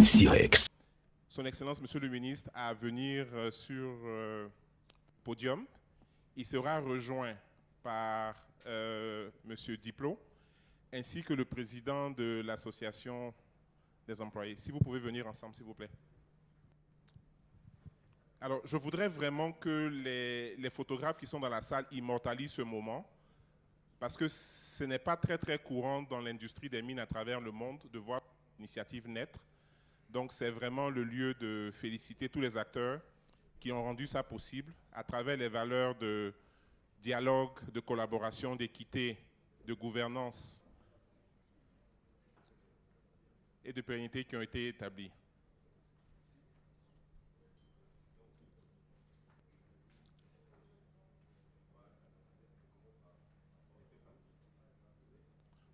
Sirex. Son Excellence, Monsieur le Ministre, à venir sur le podium. Il sera rejoint par Monsieur Diplot, ainsi que le président de l'association des employés. Si vous pouvez venir ensemble, s'il vous plaît. Alors, je voudrais vraiment que les photographes qui sont dans la salle immortalisent ce moment, parce que ce n'est pas très courant dans l'industrie des mines à travers le monde de voir l'initiative naître. Donc, c'est vraiment le lieu de féliciter tous les acteurs qui ont rendu ça possible à travers les valeurs de dialogue, de collaboration, d'équité, de gouvernance et de pérennité qui ont été établies.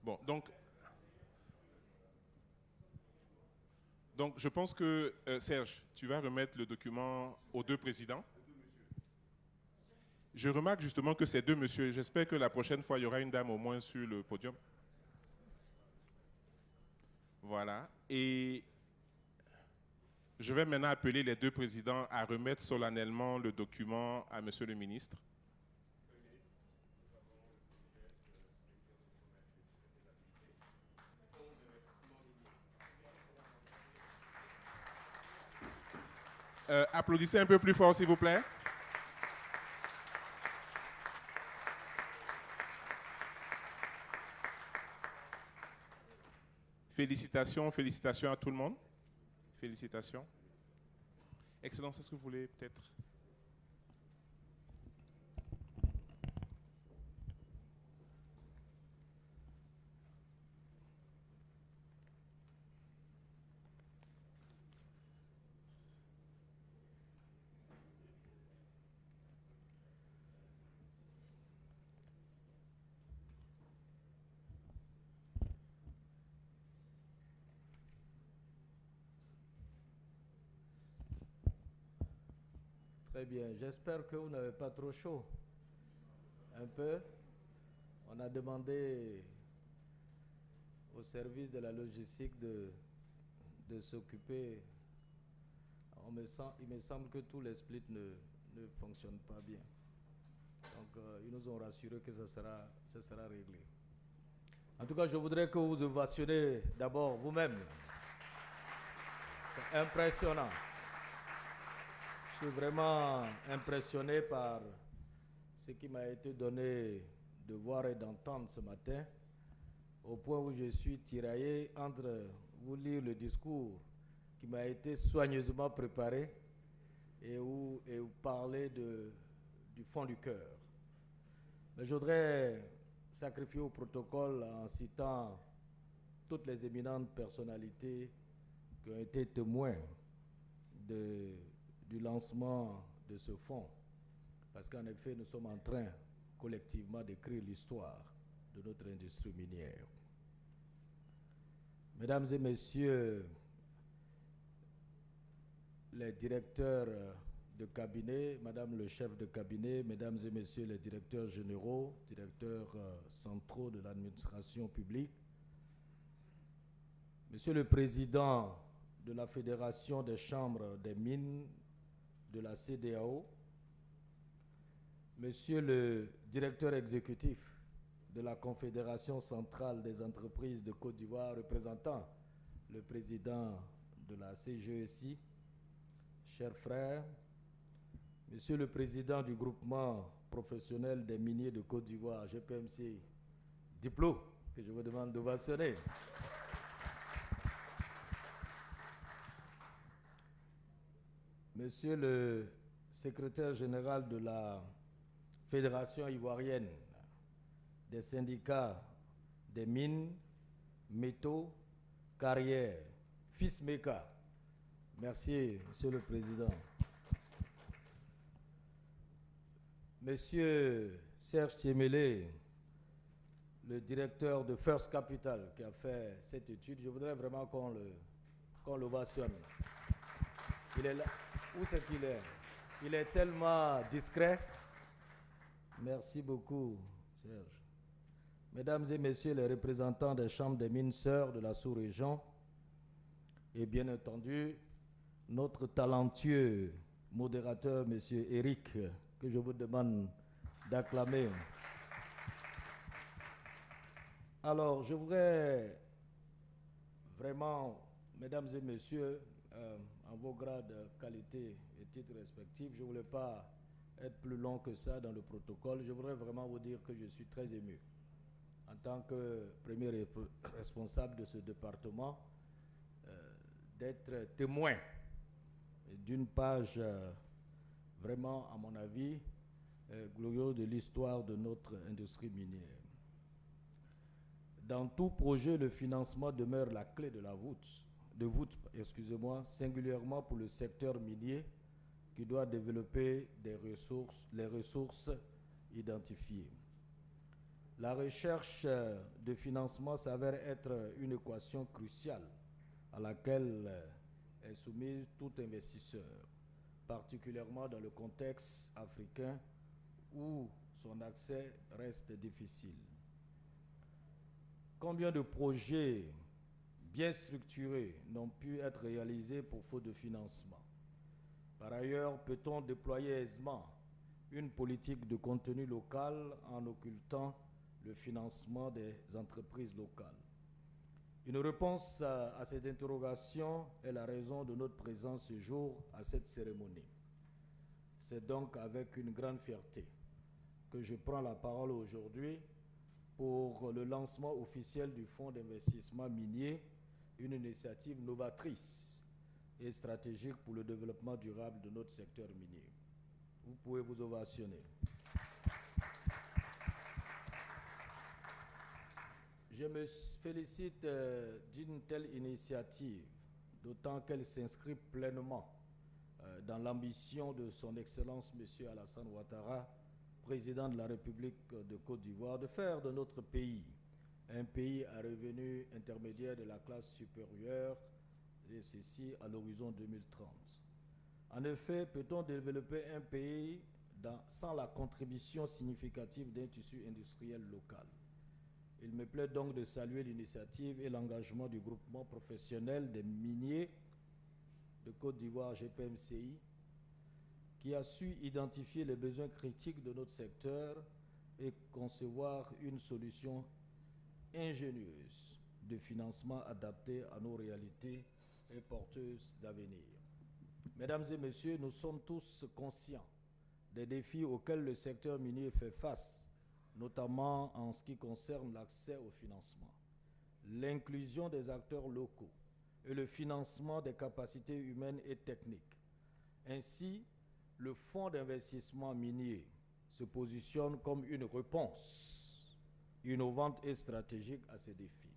Bon, donc je pense que, Serge, tu vas remettre le document aux deux présidents. Je remarque justement que c'est deux messieurs. J'espère que la prochaine fois, il y aura une dame au moins sur le podium. Voilà. Et je vais maintenant appeler les deux présidents à remettre solennellement le document à Monsieur le ministre. Applaudissez un peu plus fort, s'il vous plaît. Félicitations, félicitations à tout le monde. Félicitations. Excellence, est-ce que vous voulez peut-être... Très bien, j'espère que vous n'avez pas trop chaud. Un peu. On a demandé au service de la logistique de s'occuper. Il me semble que tous les splits ne fonctionnent pas bien. Donc, ils nous ont rassuré que ça sera réglé. En tout cas, je voudrais que vous ovationnez d'abord vous-même. C'est impressionnant. Je suis vraiment impressionné par ce qui m'a été donné de voir et d'entendre ce matin, au point où je suis tiraillé entre vous lire le discours qui m'a été soigneusement préparé et où parler du fond du cœur. Mais je voudrais sacrifier au protocole en citant toutes les éminentes personnalités qui ont été témoins du lancement de ce fonds, parce qu'en effet, nous sommes en train collectivement d'écrire l'histoire de notre industrie minière. Mesdames et messieurs les directeurs de cabinet, madame le chef de cabinet, mesdames et messieurs les directeurs généraux, directeurs centraux de l'administration publique, monsieur le président de la Fédération des chambres des mines de la CEDEAO, monsieur le directeur exécutif de la Confédération centrale des entreprises de Côte d'Ivoire, représentant le président de la CGECI, chers frères, monsieur le président du groupement professionnel des miniers de Côte d'Ivoire, GPMC, Diplot, que je vous demande d'ovationner. Monsieur le secrétaire général de la Fédération ivoirienne des syndicats des mines, métaux, carrières, FISMECA. Merci, Monsieur le Président. Monsieur Serge Thiemele, le directeur de First Capital qui a fait cette étude, je voudrais vraiment qu'on l'ovationne. Il est là. Où c'est qu'il est? Il est tellement discret. Merci beaucoup, Serge. Mesdames et messieurs les représentants des chambres des mines sœurs de la sous-région, et bien entendu notre talentueux modérateur, M. Eric, que je vous demande d'acclamer. Alors, je voudrais vraiment, mesdames et messieurs, en vos grades, qualités et titres respectifs, je ne voulais pas être plus long que ça dans le protocole. Je voudrais vraiment vous dire que je suis très ému en tant que premier responsable de ce département, d'être témoin d'une page vraiment, à mon avis, glorieuse de l'histoire de notre industrie minière. Dans tout projet, le financement demeure la clé de voûte, singulièrement pour le secteur minier qui doit développer les ressources identifiées. La recherche de financement s'avère être une équation cruciale à laquelle est soumis tout investisseur, particulièrement dans le contexte africain où son accès reste difficile. Combien de projets bien structurés n'ont pu être réalisés pour faute de financement? Par ailleurs, peut-on déployer aisément une politique de contenu local en occultant le financement des entreprises locales? Une réponse à cette interrogation est la raison de notre présence ce jour à cette cérémonie. C'est donc avec une grande fierté que je prends la parole aujourd'hui pour le lancement officiel du Fonds d'investissement minier, une initiative novatrice et stratégique pour le développement durable de notre secteur minier. Vous pouvez vous ovationner. Je me félicite d'une telle initiative, d'autant qu'elle s'inscrit pleinement dans l'ambition de son Excellence M. Alassane Ouattara, président de la République de Côte d'Ivoire, de faire de notre pays un pays à revenu intermédiaire de la classe supérieure, et ceci à l'horizon 2030. En effet, peut-on développer un pays sans la contribution significative d'un tissu industriel local? Il me plaît donc de saluer l'initiative et l'engagement du groupement professionnel des miniers de Côte d'Ivoire, GPMCI, qui a su identifier les besoins critiques de notre secteur et concevoir une solution ingénieuse de financement adaptée à nos réalités et porteuse d'avenir. Mesdames et messieurs, nous sommes tous conscients des défis auxquels le secteur minier fait face, notamment en ce qui concerne l'accès au financement, l'inclusion des acteurs locaux et le financement des capacités humaines et techniques. Ainsi, le Fonds d'investissement minier se positionne comme une réponse innovante et stratégique à ces défis,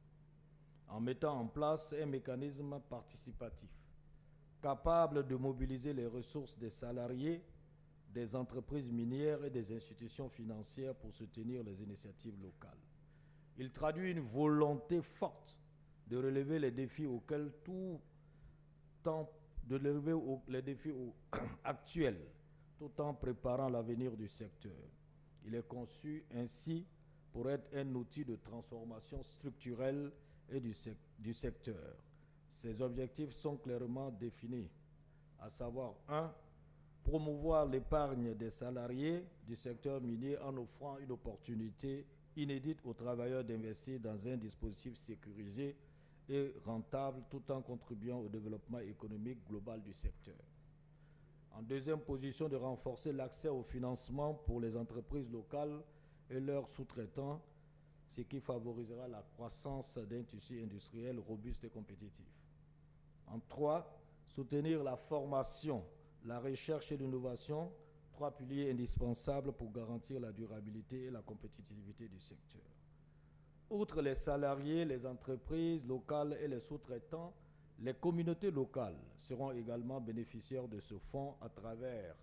en mettant en place un mécanisme participatif capable de mobiliser les ressources des salariés, des entreprises minières et des institutions financières pour soutenir les initiatives locales. Il traduit une volonté forte de relever les défis actuels, tout en préparant l'avenir du secteur. Il est conçu ainsi pour être un outil de transformation structurelle et du secteur. Ses objectifs sont clairement définis, à savoir 1. Promouvoir l'épargne des salariés du secteur minier en offrant une opportunité inédite aux travailleurs d'investir dans un dispositif sécurisé et rentable tout en contribuant au développement économique global du secteur. En deuxième position, de renforcer l'accès au financement pour les entreprises locales et leurs sous-traitants, ce qui favorisera la croissance d'un tissu industriel robuste et compétitif. En 3, soutenir la formation, la recherche et l'innovation, 3 piliers indispensables pour garantir la durabilité et la compétitivité du secteur. Outre les salariés, les entreprises locales et les sous-traitants, les communautés locales seront également bénéficiaires de ce fonds à travers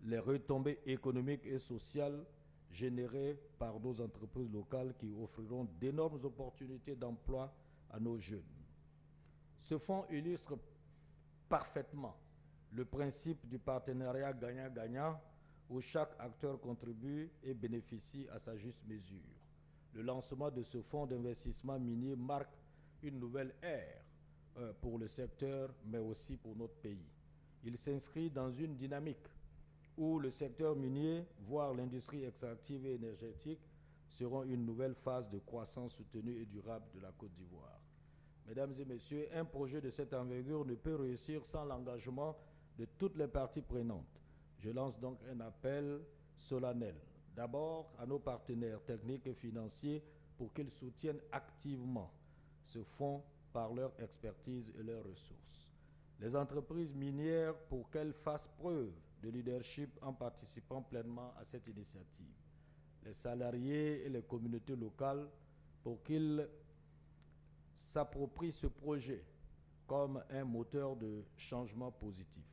les retombées économiques et sociales générées par nos entreprises locales qui offriront d'énormes opportunités d'emploi à nos jeunes. Ce fonds illustre parfaitement le principe du partenariat gagnant-gagnant où chaque acteur contribue et bénéficie à sa juste mesure. Le lancement de ce fonds d'investissement minier marque une nouvelle ère pour le secteur, mais aussi pour notre pays. Il s'inscrit dans une dynamique où le secteur minier, voire l'industrie extractive et énergétique, seront une nouvelle phase de croissance soutenue et durable de la Côte d'Ivoire. Mesdames et messieurs, un projet de cette envergure ne peut réussir sans l'engagement de toutes les parties prenantes. Je lance donc un appel solennel, d'abord à nos partenaires techniques et financiers pour qu'ils soutiennent activement ce fonds par leur expertise et leurs ressources. Les entreprises minières pour qu'elles fassent preuve de leadership en participant pleinement à cette initiative. Les salariés et les communautés locales pour qu'ils s'approprient ce projet comme un moteur de changement positif.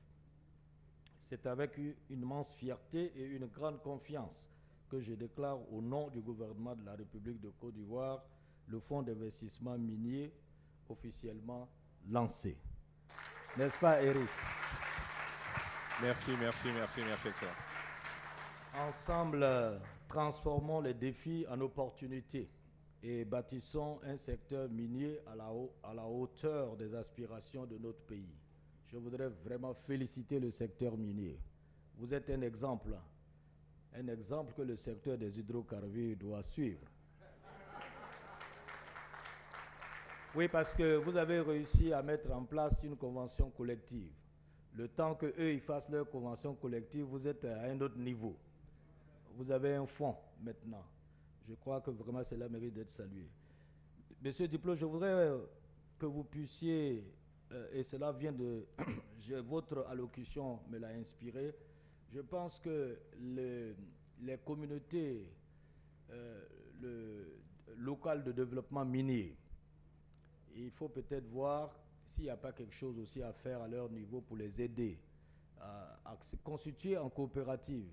C'est avec une immense fierté et une grande confiance que je déclare au nom du gouvernement de la République de Côte d'Ivoire le fonds d'investissement minier officiellement lancé. N'est-ce pas, Eric? Merci, Excellence. Ensemble, transformons les défis en opportunités et bâtissons un secteur minier à la hauteur des aspirations de notre pays. Je voudrais vraiment féliciter le secteur minier. Vous êtes un exemple que le secteur des hydrocarbures doit suivre. Oui, parce que vous avez réussi à mettre en place une convention collective. Le temps qu'eux ils fassent leur convention collective, vous êtes à un autre niveau. Vous avez un fonds maintenant. Je crois que vraiment cela mérite d'être salué. Monsieur Diplo, je voudrais que vous puissiez, et cela vient de votre allocution me l'a inspiré, je pense que les communautés locales de développement minier, il faut peut-être voir s'il n'y a pas quelque chose aussi à faire à leur niveau pour les aider à se constituer en coopérative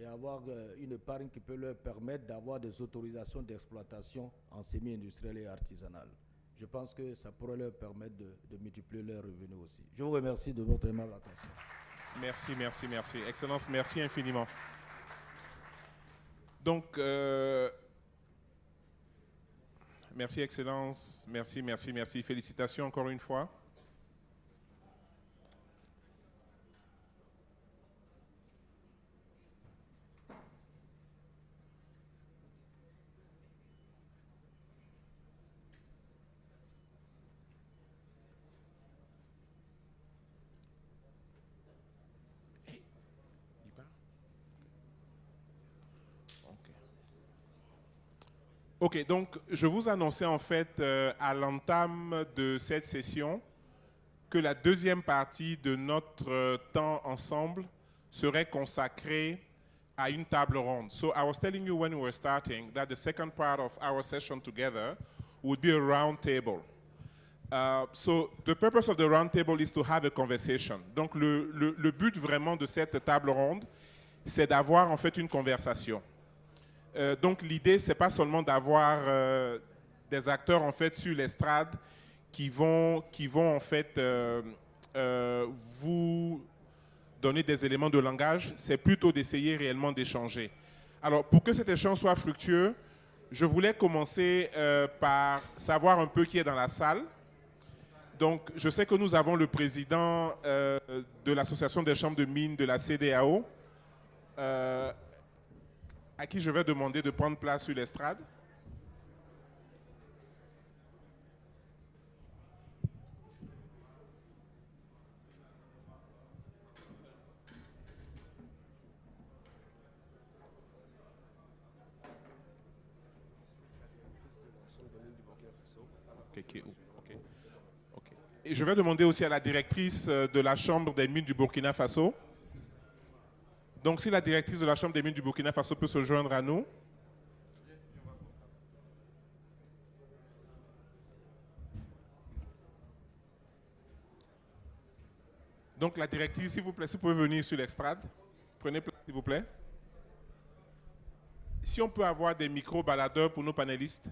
et avoir une épargne qui peut leur permettre d'avoir des autorisations d'exploitation en semi-industriel et artisanal. Je pense que ça pourrait leur permettre de multiplier leurs revenus aussi. Je vous remercie de votre aimable attention. Merci. Excellence, merci infiniment. Donc, merci Excellence, merci. Félicitations encore une fois. Ok, donc je vous annonçais en fait à l'entame de cette session que la deuxième partie de notre temps ensemble serait consacrée à une table ronde. So I was telling you when we were starting that the second part of our session together would be a round table. So the purpose of the round table is to have a conversation. Donc le but vraiment de cette table ronde, c'est d'avoir en fait une conversation. Donc l'idée, c'est pas seulement d'avoir des acteurs en fait sur l'estrade qui vont en fait vous donner des éléments de langage, c'est plutôt d'essayer réellement d'échanger. Alors pour que cet échange soit fructueux, je voulais commencer par savoir un peu qui est dans la salle. Donc je sais que nous avons le président de l'association des chambres de mines de la CEDEAO, à qui je vais demander de prendre place sur l'estrade. Et je vais demander aussi à la directrice de la Chambre des mines du Burkina Faso. Donc, si la directrice de la Chambre des mines du Burkina Faso peut se joindre à nous. Donc, la directrice, s'il vous plaît, si vous pouvez venir sur l'estrade. Prenez place, s'il vous plaît. Si on peut avoir des micros baladeurs pour nos panélistes.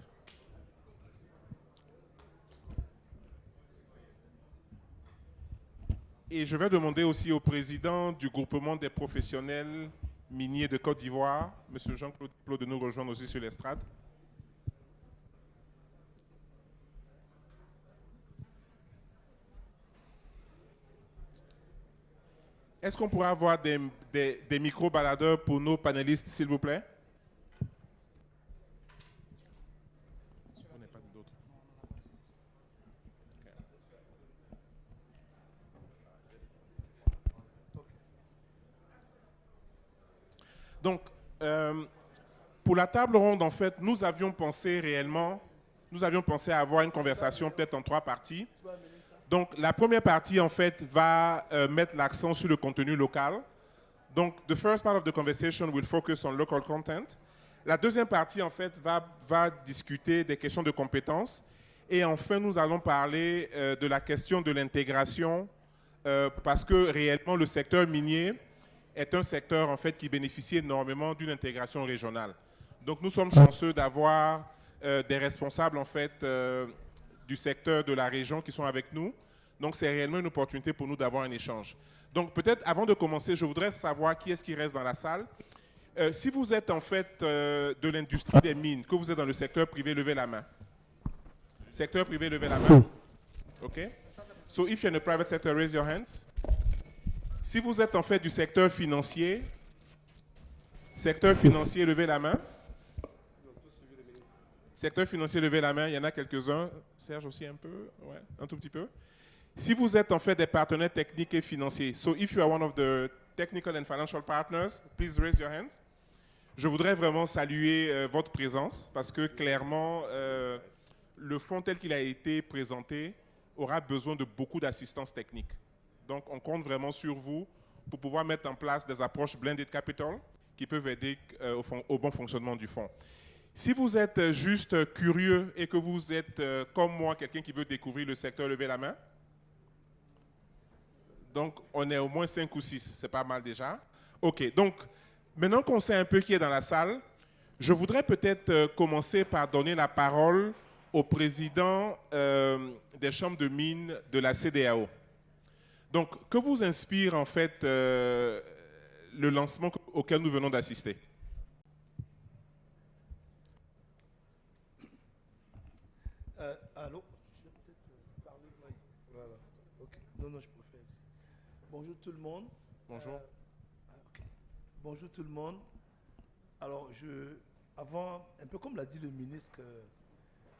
Et je vais demander aussi au président du groupement des professionnels miniers de Côte d'Ivoire, M. Jean-Claude Diplo, de nous rejoindre aussi sur l'estrade. Est-ce qu'on pourrait avoir des micro-baladeurs pour nos panélistes, s'il vous plaît? On n'a pas d'autres. Donc, pour la table ronde, en fait, nous avions pensé à avoir une conversation peut-être en 3 parties. Donc, la première partie, en fait, va mettre l'accent sur le contenu local. Donc, the first part of the conversation will focus on local content. La deuxième partie, en fait, va discuter des questions de compétences. Et enfin, nous allons parler de la question de l'intégration parce que réellement, le secteur minier est un secteur, en fait, qui bénéficie énormément d'une intégration régionale. Donc, nous sommes chanceux d'avoir des responsables, en fait, du secteur de la région qui sont avec nous. Donc, c'est réellement une opportunité pour nous d'avoir un échange. Donc, peut-être, avant de commencer, je voudrais savoir qui est-ce qui reste dans la salle. Si vous êtes, en fait, de l'industrie des mines, que vous êtes dans le secteur privé, levez la main. Secteur privé, levez la main. OK? So, if you're in the private sector, raise your hands. Si vous êtes, en fait, du secteur financier, levez la main. Secteur financier, levez la main. Il y en a quelques-uns. Serge aussi un peu. Ouais, un tout petit peu. Si vous êtes en fait des partenaires techniques et financiers, so if you are one of the technical and financial partners, please raise your hands. Je voudrais vraiment saluer votre présence parce que clairement, le fonds tel qu'il a été présenté aura besoin de beaucoup d'assistance technique. Donc, on compte vraiment sur vous pour pouvoir mettre en place des approches blended capital qui peuvent aider au bon fonctionnement du fonds. Si vous êtes juste curieux et que vous êtes, comme moi, quelqu'un qui veut découvrir le secteur, levez la main. Donc, on est au moins 5 ou 6, c'est pas mal déjà. OK, donc, maintenant qu'on sait un peu qui est dans la salle, je voudrais peut-être commencer par donner la parole au président des chambres de mines de la CEDEAO. Donc, que vous inspire en fait le lancement auquel nous venons d'assister? Allô? Voilà. OK. Non, je préfère. Bonjour tout le monde. Bonjour. Okay. Bonjour tout le monde. Alors, avant, un peu comme l'a dit le ministre,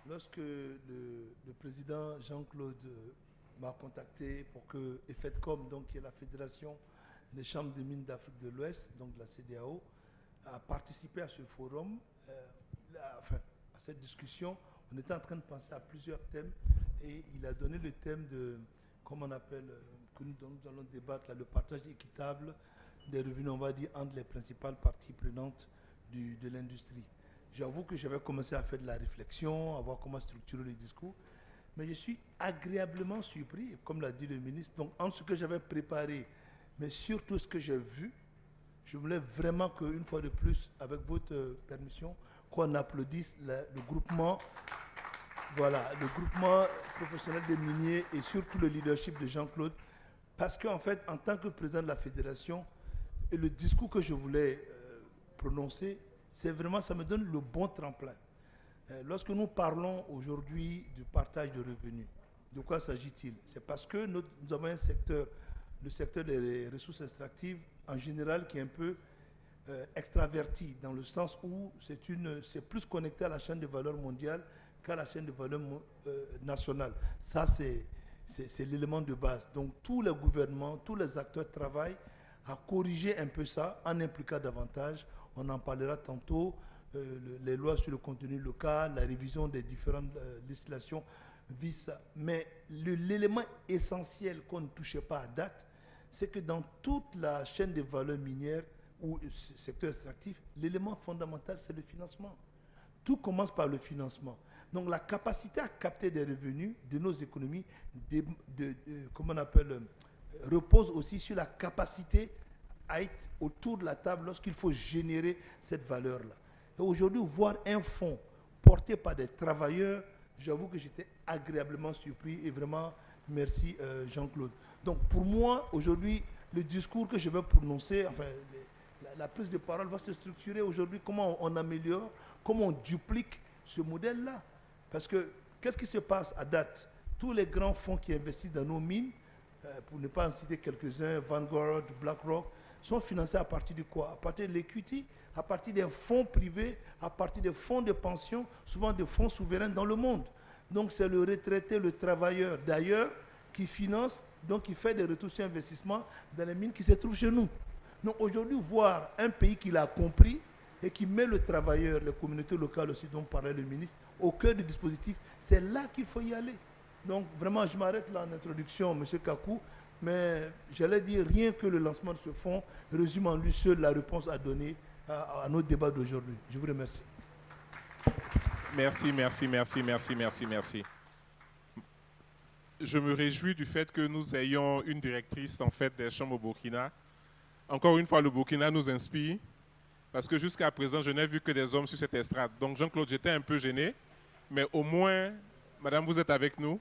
lorsque le président Jean-Claude m'a contacté pour que EFETCOM, donc qui est la Fédération des chambres de mines d'Afrique de l'Ouest, donc la CEDEAO, a participé à ce forum, à cette discussion, on était en train de penser à plusieurs thèmes et il a donné le thème de, comme on appelle, que nous allons débattre, là, le partage équitable des revenus, on va dire, entre les principales parties prenantes de l'industrie. J'avoue que j'avais commencé à faire de la réflexion, à voir comment structurer les discours, mais je suis agréablement surpris, comme l'a dit le ministre, donc en ce que j'avais préparé, mais surtout ce que j'ai vu, je voulais vraiment qu'une fois de plus, avec votre permission, qu'on applaudisse le groupement, voilà, le groupement professionnel des miniers et surtout le leadership de Jean-Claude, parce qu'en fait, en tant que président de la fédération, et le discours que je voulais prononcer, c'est vraiment, ça me donne le bon tremplin. Lorsque nous parlons aujourd'hui du partage de revenus, de quoi s'agit-il? C'est parce que nous avons un secteur, le secteur des ressources extractives en général, qui est un peu extraverti, dans le sens où c'est plus connecté à la chaîne de valeur mondiale qu'à la chaîne de valeur nationale. Ça, c'est l'élément de base. Donc, tous les gouvernements, tous les acteurs travaillent à corriger un peu ça, en impliquant davantage. On en parlera tantôt. Les lois sur le contenu local, la révision des différentes législations visent ça. Mais l'élément essentiel qu'on ne touchait pas à date, c'est que dans toute la chaîne de valeur minière ou secteur extractif, l'élément fondamental, c'est le financement. Tout commence par le financement. Donc la capacité à capter des revenus de nos économies, comment on appelle, repose aussi sur la capacité à être autour de la table lorsqu'il faut générer cette valeur-là. Et aujourd'hui, voir un fonds porté par des travailleurs, j'avoue que j'étais agréablement surpris et vraiment merci Jean-Claude. Donc pour moi, aujourd'hui, le discours que je vais prononcer, enfin la prise de parole va se structurer aujourd'hui, comment on améliore, comment on duplique ce modèle-là. Parce que qu'est-ce qui se passe à date? Tous les grands fonds qui investissent dans nos mines pour ne pas en citer quelques-uns, Vanguard, BlackRock, sont financés à partir de quoi? À partir de l'equity, à partir des fonds privés, à partir des fonds de pension, souvent des fonds souverains dans le monde. Donc c'est le retraité, le travailleur d'ailleurs qui finance, donc qui fait des retours sur investissement dans les mines qui se trouvent chez nous. Donc aujourd'hui, voir un pays qui l'a compris et qui met le travailleur, les communautés locales aussi dont parlait le ministre, au cœur du dispositif, c'est là qu'il faut y aller. Donc vraiment, je m'arrête là en introduction, M. Kakou, mais j'allais dire rien que le lancement de ce fonds résume en lui seul la réponse à donner à notre débat d'aujourd'hui. Je vous remercie. Merci, merci, merci, merci, merci, merci. Je me réjouis du fait que nous ayons une directrice en fait des chambres au Burkina. Encore une fois, le Burkina nous inspire parce que jusqu'à présent, je n'ai vu que des hommes sur cette estrade. Donc Jean-Claude, j'étais un peu gêné, mais au moins, madame, vous êtes avec nous.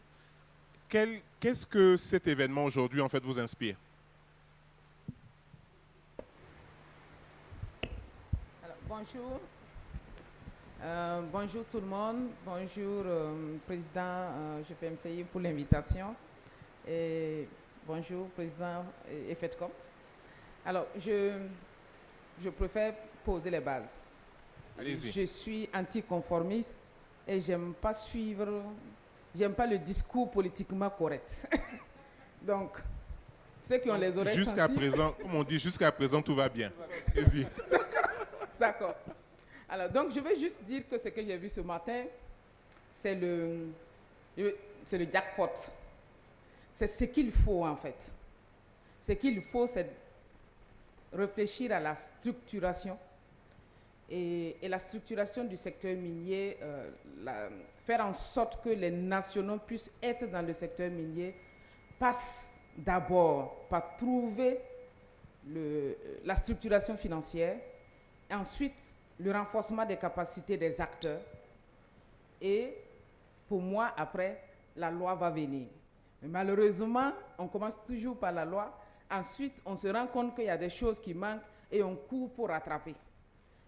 Qu'est-ce que cet événement aujourd'hui en fait vous inspire? Alors, bonjour. Bonjour tout le monde, bonjour Président GPMCI pour l'invitation et bonjour Président EFETCOM. Alors, je préfère poser les bases. Allez-y. Je suis anticonformiste et j'aime pas le discours politiquement correct. Donc, ceux qui ont les oreilles jusqu'à sensibles... présent, comme on dit, jusqu'à présent, tout va bien. Allez-y. D'accord. Alors, donc, je vais juste dire que ce que j'ai vu ce matin, c'est le jackpot. C'est ce qu'il faut, en fait. Ce qu'il faut, c'est réfléchir à la structuration. Et la structuration du secteur minier, faire en sorte que les nationaux puissent être dans le secteur minier, passe d'abord par trouver la structuration financière, et ensuite le renforcement des capacités des acteurs. Et pour moi, après, la loi va venir. Mais malheureusement, on commence toujours par la loi. Ensuite, on se rend compte qu'il y a des choses qui manquent et on court pour rattraper.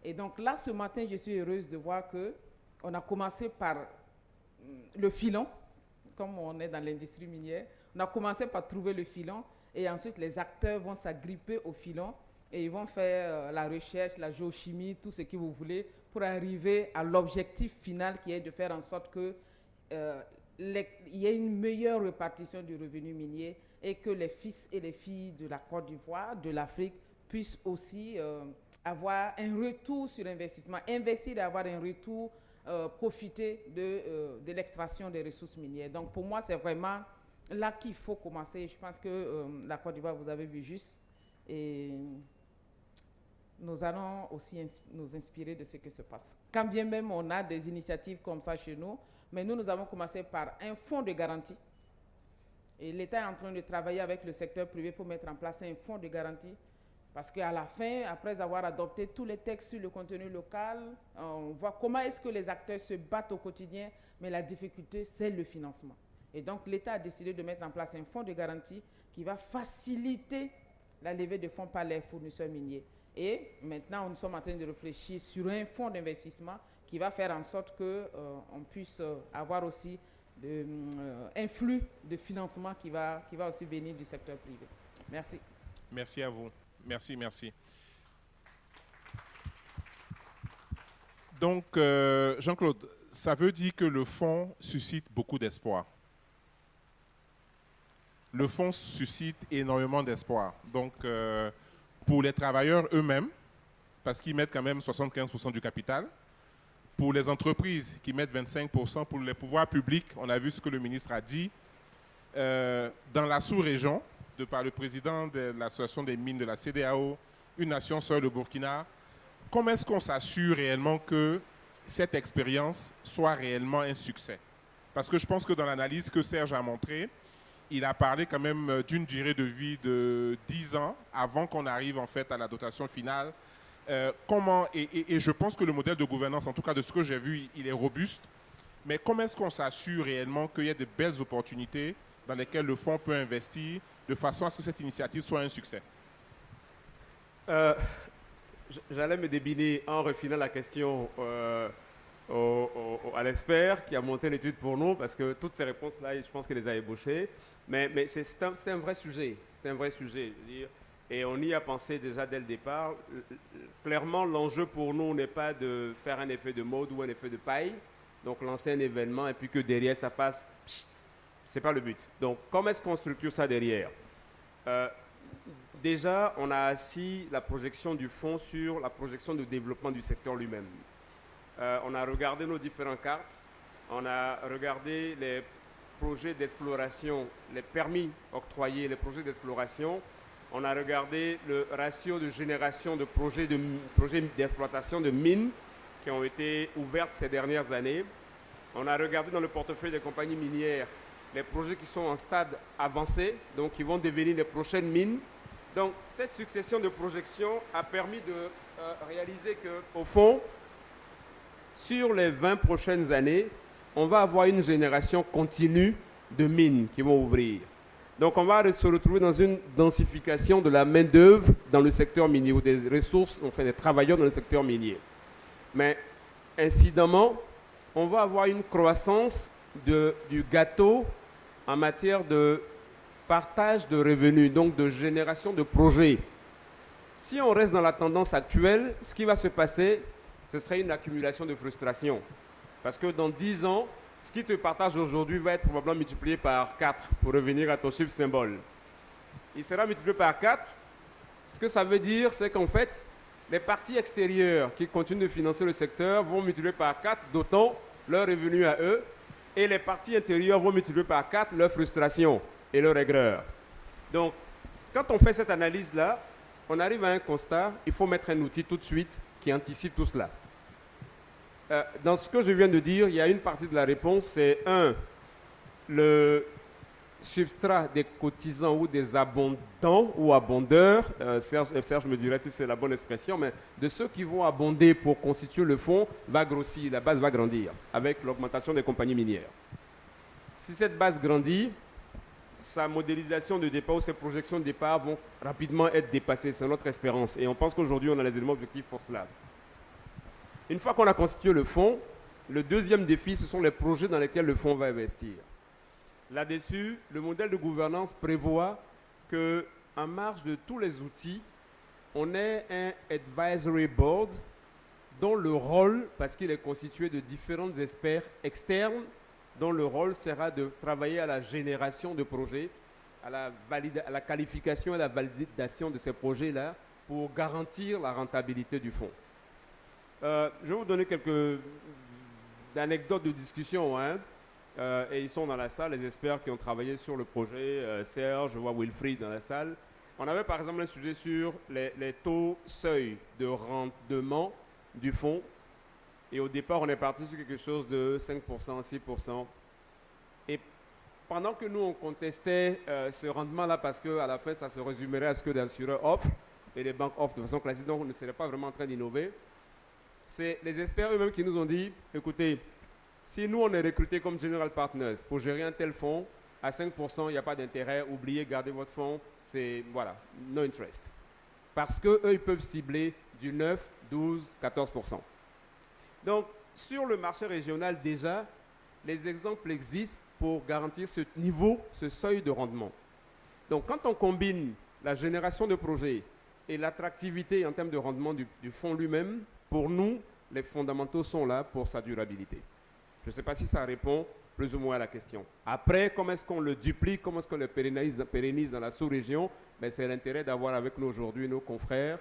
Et donc là, ce matin, je suis heureuse de voir qu'on a commencé par le filon, comme on est dans l'industrie minière. On a commencé par trouver le filon et ensuite les acteurs vont s'agripper au filon et ils vont faire la recherche, la géochimie, tout ce que vous voulez pour arriver à l'objectif final qui est de faire en sorte qu'il y ait une meilleure répartition du revenu minier et que les fils et les filles de la Côte d'Ivoire, de l'Afrique, puissent aussi avoir un retour sur investissement, investir et avoir un retour, profiter de l'extraction des ressources minières. Donc pour moi, c'est vraiment là qu'il faut commencer. Je pense que la Côte d'Ivoire, vous avez vu juste, et nous allons aussi nous inspirer de ce qui se passe. Quand bien même on a des initiatives comme ça chez nous, mais nous avons commencé par un fonds de garantie. Et l'État est en train de travailler avec le secteur privé pour mettre en place un fonds de garantie. Parce qu'à la fin, après avoir adopté tous les textes sur le contenu local, on voit comment est-ce que les acteurs se battent au quotidien, mais la difficulté, c'est le financement. Et donc, l'État a décidé de mettre en place un fonds de garantie qui va faciliter la levée de fonds par les fournisseurs miniers. Et maintenant, nous sommes en train de réfléchir sur un fonds d'investissement qui va faire en sorte qu'on puisse avoir aussi un flux de financement qui va aussi venir du secteur privé. Merci. Merci à vous. Merci, merci. Donc, Jean-Claude, ça veut dire que le fonds suscite beaucoup d'espoir. Le fonds suscite énormément d'espoir. Donc, pour les travailleurs eux-mêmes, parce qu'ils mettent quand même 75% du capital, pour les entreprises qui mettent 25%, pour les pouvoirs publics, on a vu ce que le ministre a dit, dans la sous-région, de par le président de l'association des mines de la CEDEAO, une nation sœur, le Burkina, comment est-ce qu'on s'assure réellement que cette expérience soit réellement un succès? Parce que je pense que dans l'analyse que Serge a montrée, il a parlé quand même d'une durée de vie de 10 ans avant qu'on arrive en fait à la dotation finale. Et je pense que le modèle de gouvernance, en tout cas de ce que j'ai vu, il est robuste. Mais comment est-ce qu'on s'assure réellement qu'il y ait de belles opportunités dans lesquelles le fonds peut investir de façon à ce que cette initiative soit un succès? J'allais me débiner en refilant la question à l'expert qui a monté l'étude pour nous, parce que toutes ces réponses-là, je pense qu'il les a ébauchées. Mais c'est un vrai sujet. C'est un vrai sujet. Je veux dire, et on y a pensé déjà dès le départ. Clairement, l'enjeu pour nous n'est pas de faire un effet de mode ou un effet de paille. Donc, lancer un événement et puis que derrière, ça fasse... Ce n'est pas le but. Donc, comment est-ce qu'on structure ça derrière? Déjà, on a assis la projection du fonds sur la projection de développement du secteur lui-même. On a regardé nos différentes cartes. On a regardé les projets d'exploration, les permis octroyés, les projets d'exploration. On a regardé le ratio de génération de projets d'exploitation de mines qui ont été ouvertes ces dernières années. On a regardé dans le portefeuille des compagnies minières les projets qui sont en stade avancé, donc qui vont devenir les prochaines mines. Donc, cette succession de projections a permis de réaliser qu'au fond, sur les 20 prochaines années, on va avoir une génération continue de mines qui vont ouvrir. Donc, on va se retrouver dans une densification de la main-d'œuvre dans le secteur minier, ou des ressources, enfin des travailleurs dans le secteur minier. Mais, incidemment, on va avoir une croissance du gâteau en matière de partage de revenus, donc de génération de projets. Si on reste dans la tendance actuelle, ce qui va se passer, ce serait une accumulation de frustration. Parce que dans 10 ans, ce qui te partage aujourd'hui va être probablement multiplié par 4 pour revenir à ton chiffre symbole. Il sera multiplié par 4. Ce que ça veut dire, c'est qu'en fait, les parties extérieures qui continuent de financer le secteur vont multiplier par 4, d'autant leurs revenus à eux, et les parties intérieures vont multiplier par 4 leur frustration et leur aigreur. Donc, quand on fait cette analyse-là, on arrive à un constat, il faut mettre un outil tout de suite qui anticipe tout cela. Dans ce que je viens de dire, il y a une partie de la réponse, c'est le substrat des cotisants ou des abondants ou abondeurs, Serge me dirait si c'est la bonne expression, mais de ceux qui vont abonder pour constituer le fonds va grossir, la base va grandir avec l'augmentation des compagnies minières. Si cette base grandit, sa modélisation de départ ou ses projections de départ vont rapidement être dépassées, c'est notre espérance. Et on pense qu'aujourd'hui, on a les éléments objectifs pour cela. Une fois qu'on a constitué le fonds, le deuxième défi, ce sont les projets dans lesquels le fonds va investir. Là-dessus, le modèle de gouvernance prévoit qu'en marge de tous les outils, on ait un advisory board dont le rôle, parce qu'il est constitué de différents experts externes, dont le rôle sera de travailler à la génération de projets, à la qualification et la validation de ces projets-là pour garantir la rentabilité du fonds. Je vais vous donner quelques anecdotes de discussion, hein. Et ils sont dans la salle, les experts qui ont travaillé sur le projet, Serge, je vois Wilfried dans la salle. On avait par exemple un sujet sur les taux seuil de rendement du fonds. Et au départ, on est parti sur quelque chose de 5%, 6%. Et pendant que nous, on contestait ce rendement-là, parce qu'à la fin, ça se résumerait à ce que les assureurs offrent, et les banques offrent de façon classique, donc on ne serait pas vraiment en train d'innover. C'est les experts eux-mêmes qui nous ont dit, écoutez, si nous, on est recrutés comme General Partners pour gérer un tel fonds, à 5%, il n'y a pas d'intérêt, oubliez, gardez votre fonds, c'est, voilà, no interest. Parce qu'eux, ils peuvent cibler du 9, 12, 14%. Donc, sur le marché régional, déjà, les exemples existent pour garantir ce niveau, ce seuil de rendement. Donc, quand on combine la génération de projets et l'attractivité en termes de rendement du fonds lui-même, pour nous, les fondamentaux sont là pour sa durabilité. Je ne sais pas si ça répond plus ou moins à la question. Après, comment est-ce qu'on le duplique, comment est-ce qu'on le pérennise dans la sous-région? C'est l'intérêt d'avoir avec nous aujourd'hui nos confrères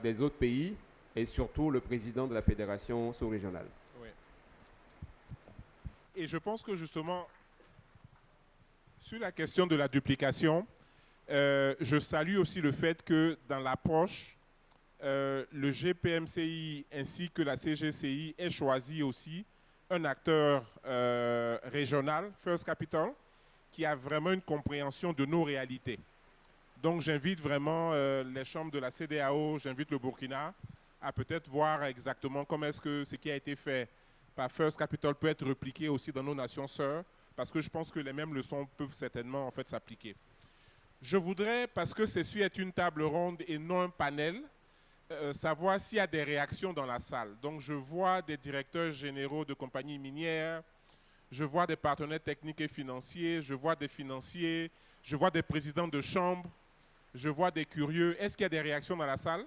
des autres pays et surtout le président de la fédération sous-régionale. Oui. Et je pense que justement, sur la question de la duplication, je salue aussi le fait que dans l'approche, le GPMCI ainsi que la CGCI aient choisi aussi un acteur régional, First Capital, qui a vraiment une compréhension de nos réalités. Donc j'invite vraiment les chambres de la CEDEAO, j'invite le Burkina à peut-être voir exactement comment est-ce que ce qui a été fait par First Capital peut être repliqué aussi dans nos nations sœurs, parce que je pense que les mêmes leçons peuvent certainement en fait s'appliquer. Je voudrais, parce que ceci est une table ronde et non un panel, savoir s'il y a des réactions dans la salle. Donc, je vois des directeurs généraux de compagnies minières, je vois des partenaires techniques et financiers, je vois des financiers, je vois des présidents de chambres, je vois des curieux. Est-ce qu'il y a des réactions dans la salle?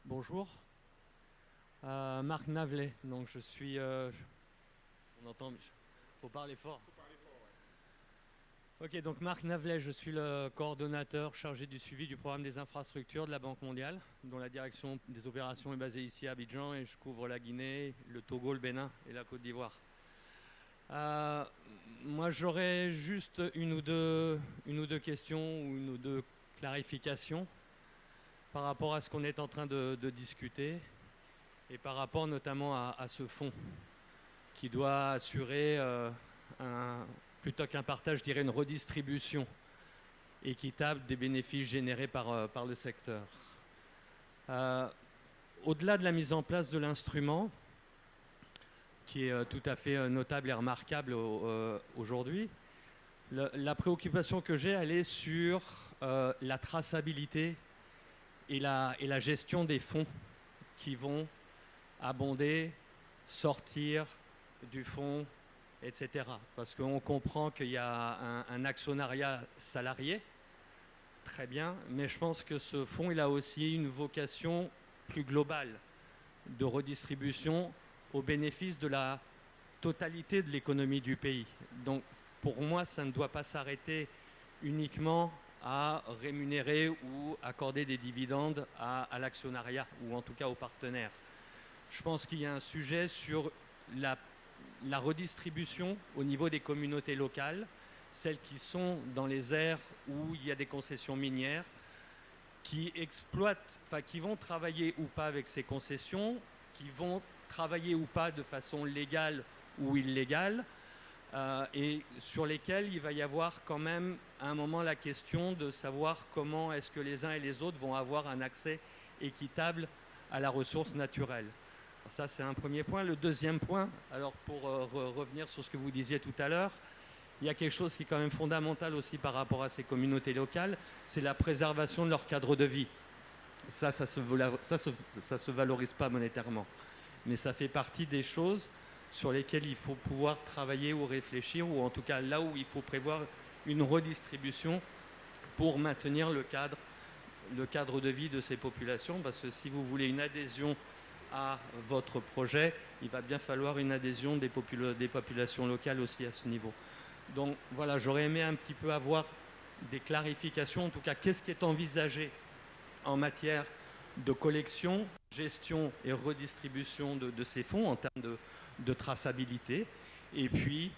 Bonjour, Marc Navelet, donc je suis, on entend, faut parler fort. Ok, donc Marc Navelet, je suis le coordonnateur chargé du suivi du programme des infrastructures de la Banque mondiale, dont la direction des opérations est basée ici à Abidjan et je couvre la Guinée, le Togo, le Bénin et la Côte d'Ivoire. Moi j'aurais juste une ou deux questions ou une ou deux clarifications par rapport à ce qu'on est en train de discuter et par rapport notamment à ce fonds qui doit assurer plutôt qu'un partage, je dirais une redistribution équitable des bénéfices générés par le secteur. Au-delà de la mise en place de l'instrument, qui est tout à fait notable et remarquable aujourd'hui, la préoccupation que j'ai, elle est sur la traçabilité et la gestion des fonds qui vont abonder, sortir du fonds, etc. Parce qu'on comprend qu'il y a un actionnariat salarié, très bien, mais je pense que ce fonds, il a aussi une vocation plus globale de redistribution au bénéfice de la totalité de l'économie du pays. Donc, pour moi, ça ne doit pas s'arrêter uniquement à rémunérer ou accorder des dividendes à l'actionnariat ou en tout cas aux partenaires. Je pense qu'il y a un sujet sur la redistribution au niveau des communautés locales, celles qui sont dans les aires où il y a des concessions minières, qui exploitent, enfin qui vont travailler ou pas avec ces concessions, qui vont travailler ou pas de façon légale ou illégale, et sur lesquels il va y avoir quand même à un moment la question de savoir comment est-ce que les uns et les autres vont avoir un accès équitable à la ressource naturelle. Alors ça, c'est un premier point. Le deuxième point, alors pour revenir sur ce que vous disiez tout à l'heure, il y a quelque chose qui est quand même fondamental aussi par rapport à ces communautés locales, c'est la préservation de leur cadre de vie. Ça se valorise pas monétairement, mais ça fait partie des choses sur lesquelles il faut pouvoir travailler ou réfléchir, ou en tout cas là où il faut prévoir une redistribution pour maintenir le cadre de vie de ces populations, parce que si vous voulez une adhésion à votre projet, il va bien falloir une adhésion des populations locales aussi à ce niveau. Donc voilà, j'aurais aimé un petit peu avoir des clarifications, en tout cas qu'est-ce qui est envisagé en matière de collection, gestion et redistribution de ces fonds en termes de traçabilité, et puis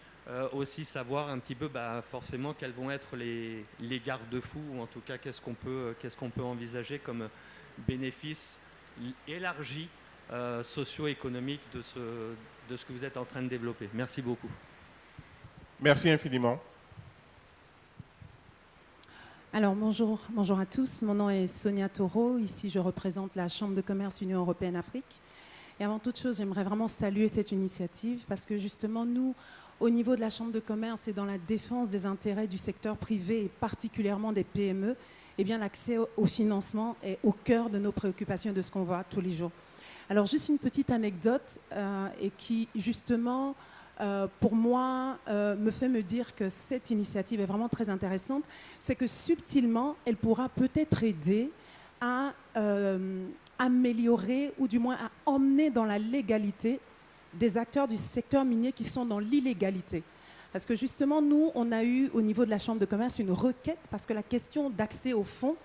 aussi savoir un petit peu forcément quels vont être les garde-fous, ou en tout cas qu'est-ce qu'on peut envisager comme bénéfices élargis socio-économiques de ce que vous êtes en train de développer. Merci beaucoup. Merci infiniment. Alors bonjour à tous, mon nom est Sonia Taureau, ici je représente la Chambre de commerce Union Européenne-Afrique. Et avant toute chose, j'aimerais vraiment saluer cette initiative parce que justement nous, au niveau de la Chambre de commerce et dans la défense des intérêts du secteur privé et particulièrement des PME, eh bien l'accès au financement est au cœur de nos préoccupations et de ce qu'on voit tous les jours. Alors juste une petite anecdote et qui justement pour moi me fait me dire que cette initiative est vraiment très intéressante, c'est que subtilement elle pourra peut-être aider à améliorer ou du moins à emmener dans la légalité des acteurs du secteur minier qui sont dans l'illégalité. Parce que justement, nous, on a eu au niveau de la Chambre de commerce une requête parce que la question d'accès aux fonds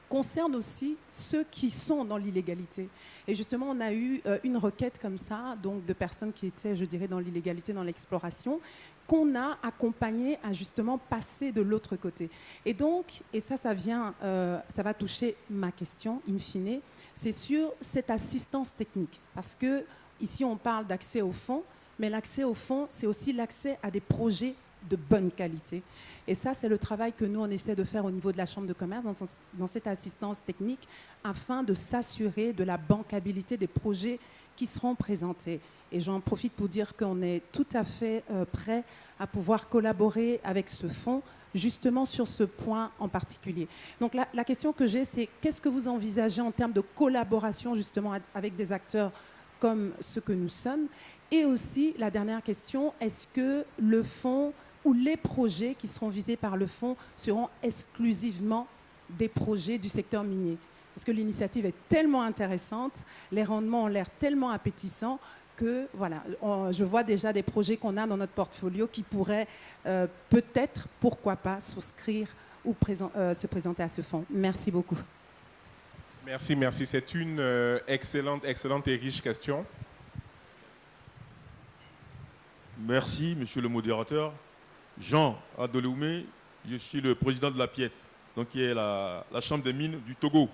concerne aussi ceux qui sont dans l'illégalité. Et justement, on a eu une requête comme ça, donc de personnes qui étaient, je dirais, dans l'illégalité, dans l'exploration, qu'on a accompagné à justement passer de l'autre côté. Et donc, et ça va toucher ma question, in fine, c'est sur cette assistance technique. Parce que ici, on parle d'accès aux fonds, mais l'accès aux fonds, c'est aussi l'accès à des projets de bonne qualité. Et ça, c'est le travail que nous, on essaie de faire au niveau de la Chambre de commerce, dans cette assistance technique, afin de s'assurer de la bancabilité des projets qui seront présentés. Et j'en profite pour dire qu'on est tout à fait prêt à pouvoir collaborer avec ce fonds, justement sur ce point en particulier. Donc la question que j'ai, c'est qu'est-ce que vous envisagez en termes de collaboration justement avec des acteurs comme ceux que nous sommes? Et aussi, la dernière question, est-ce que le fonds ou les projets qui seront visés par le fonds seront exclusivement des projets du secteur minier? Parce que l'initiative est tellement intéressante, les rendements ont l'air tellement appétissants que voilà, je vois déjà des projets qu'on a dans notre portfolio qui pourraient peut-être, pourquoi pas, souscrire ou se présenter à ce fonds. Merci beaucoup. Merci, merci. C'est une excellente et riche question. Merci, monsieur le modérateur. Jean Adoléoumé, je suis le président de la PIET, donc qui est la Chambre des mines du Togo.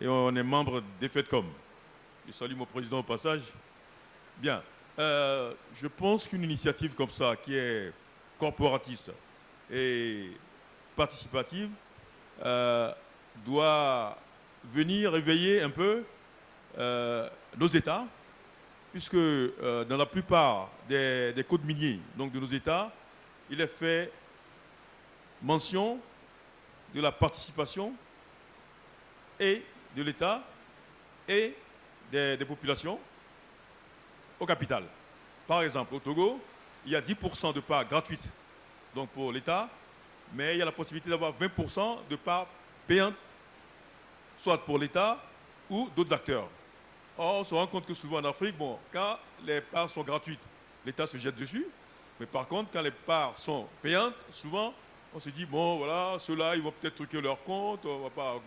Et on est membre des FEDCOM. Je salue mon président au passage. Bien, je pense qu'une initiative comme ça, qui est corporatiste et participative, doit venir éveiller un peu nos États, puisque dans la plupart des codes miniers donc de nos États, il est fait mention de la participation et de l'État et des populations au capital. Par exemple, au Togo, il y a 10% de parts gratuites donc pour l'État, mais il y a la possibilité d'avoir 20% de parts payantes, soit pour l'État ou d'autres acteurs. Or, on se rend compte que souvent en Afrique, bon, quand les parts sont gratuites, l'État se jette dessus. Mais par contre, quand les parts sont payantes, souvent, on se dit, bon, voilà, ceux-là, ils vont peut-être truquer leur compte, on va pas...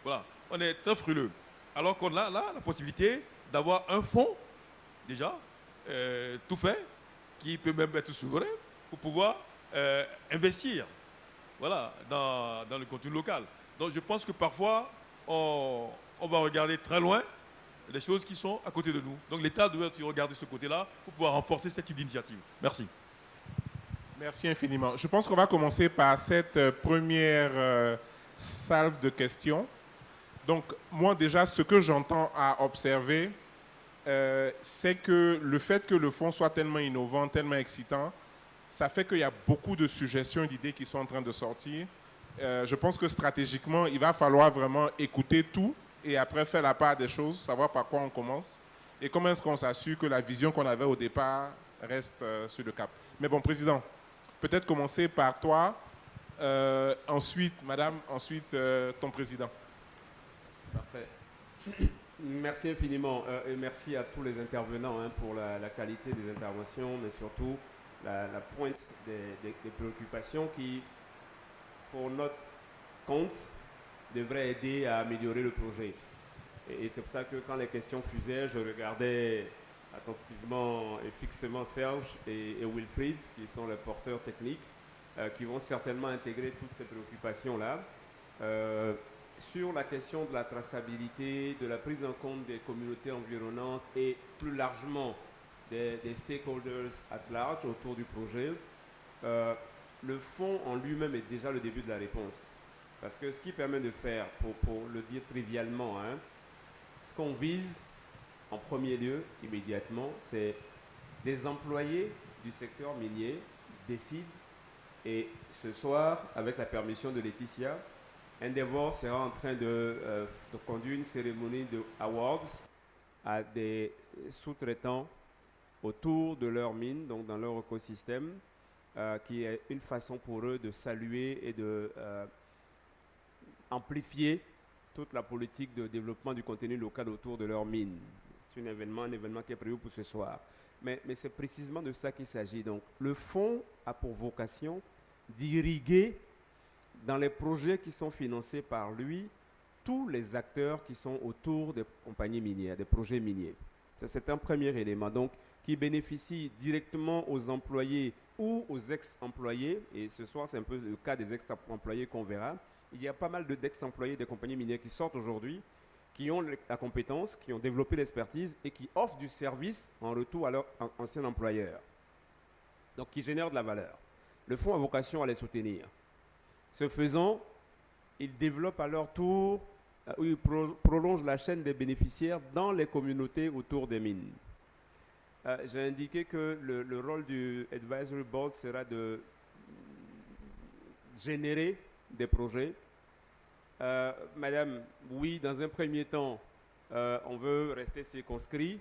Voilà, on est très frileux. Alors qu'on a là la possibilité d'avoir un fonds, déjà, tout fait, qui peut même être souverain, pour pouvoir investir, voilà, dans le contenu local. Donc je pense que parfois, on va regarder très loin les choses qui sont à côté de nous. Donc l'État doit regarder ce côté-là pour pouvoir renforcer ce type d'initiative. Merci. Merci infiniment. Je pense qu'on va commencer par cette première salve de questions. Donc moi déjà, ce que j'entends à observer, c'est que le fait que le fonds soit tellement innovant, tellement excitant, ça fait qu'il y a beaucoup de suggestions et d'idées qui sont en train de sortir. Je pense que stratégiquement, il va falloir vraiment écouter tout et après faire la part des choses, savoir par quoi on commence et comment est-ce qu'on s'assure que la vision qu'on avait au départ reste sur le cap. Mais bon, Président, peut-être commencer par toi, ensuite, Madame, ensuite ton Président. Parfait. Merci infiniment et merci à tous les intervenants pour la qualité des interventions, mais surtout la pointe des préoccupations qui, pour notre compte, devraient aider à améliorer le projet. Et c'est pour ça que quand les questions fusaient, je regardais attentivement et fixement Serge et Wilfried, qui sont les porteurs techniques, qui vont certainement intégrer toutes ces préoccupations-là. Sur la question de la traçabilité, de la prise en compte des communautés environnantes et plus largement des stakeholders at large autour du projet, le fonds en lui-même est déjà le début de la réponse. Parce que ce qui permet de faire, pour le dire trivialement, ce qu'on vise en premier lieu, immédiatement, c'est des employés du secteur minier décident, et ce soir, avec la permission de Laetitia, Endeavour sera en train de conduire une cérémonie de awards à des sous-traitants autour de leur mine, donc dans leur écosystème, qui est une façon pour eux de saluer et de amplifier toute la politique de développement du contenu local autour de leur mine. C'est un événement qui est prévu pour ce soir. Mais c'est précisément de ça qu'il s'agit. Donc, le fonds a pour vocation d'irriguer dans les projets qui sont financés par lui tous les acteurs qui sont autour des compagnies minières, des projets miniers. C'est un premier élément. Donc, qui bénéficie directement aux employés ou aux ex-employés. Et ce soir, c'est un peu le cas des ex-employés qu'on verra. Il y a pas mal d'ex-employés des compagnies minières qui sortent aujourd'hui, qui ont la compétence, qui ont développé l'expertise et qui offrent du service en retour à leur ancien employeur. Donc, qui génèrent de la valeur. Le fonds a vocation à les soutenir. Ce faisant, il développe à leur tour, il prolonge la chaîne des bénéficiaires dans les communautés autour des mines. j'ai indiqué que le rôle du Advisory Board sera de générer des projets. Madame, oui, dans un premier temps, on veut rester circonscrit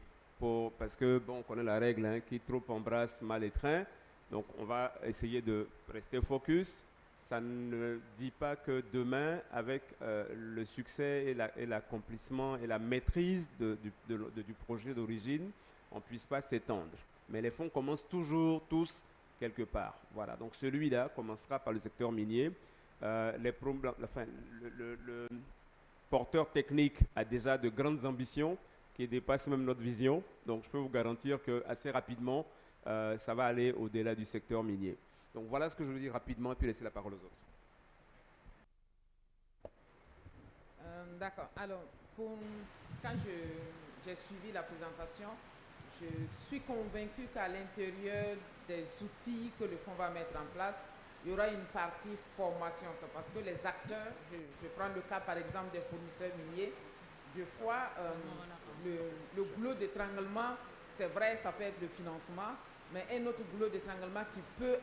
parce que, bon, on connaît la règle, hein, qui trop embrasse mal les trains. Donc, on va essayer de rester focus. Ça ne dit pas que demain, avec le succès et l'accomplissement et la maîtrise du projet d'origine, on ne puisse pas s'étendre. Mais les fonds commencent toujours tous quelque part. Voilà, donc celui-là commencera par le secteur minier. Le porteur technique a déjà de grandes ambitions qui dépassent même notre vision. Donc je peux vous garantir qu'assez rapidement, ça va aller au-delà du secteur minier. Donc voilà ce que je veux dire rapidement, puis laisser la parole aux autres. D'accord. Alors, quand j'ai suivi la présentation, je suis convaincue qu'à l'intérieur des outils que le fonds va mettre en place, il y aura une partie formation. Parce que les acteurs, je prends le cas par exemple des fournisseurs miniers, deux fois, le goulot d'étranglement, c'est vrai, ça peut être le financement, mais un autre goulot d'étranglement qui peut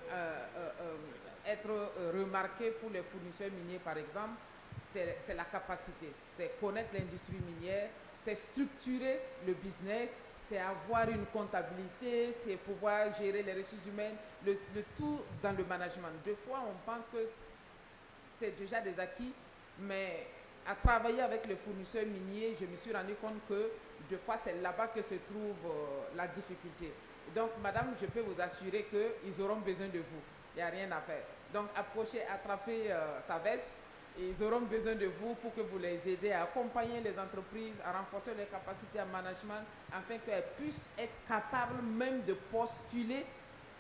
être remarqué pour les fournisseurs miniers, par exemple, c'est la capacité. C'est connaître l'industrie minière, c'est structurer le business, c'est avoir une comptabilité, c'est pouvoir gérer les ressources humaines, le tout dans le management. Deux fois, on pense que c'est déjà des acquis, mais à travailler avec les fournisseurs miniers, je me suis rendu compte que deux fois, c'est là-bas que se trouve la difficulté. Donc, madame, je peux vous assurer qu'ils auront besoin de vous. Il n'y a rien à faire. Donc, approchez, attrapez sa veste. Et ils auront besoin de vous pour que vous les aidez à accompagner les entreprises, à renforcer leurs capacités en management, afin qu'elles puissent être capables même de postuler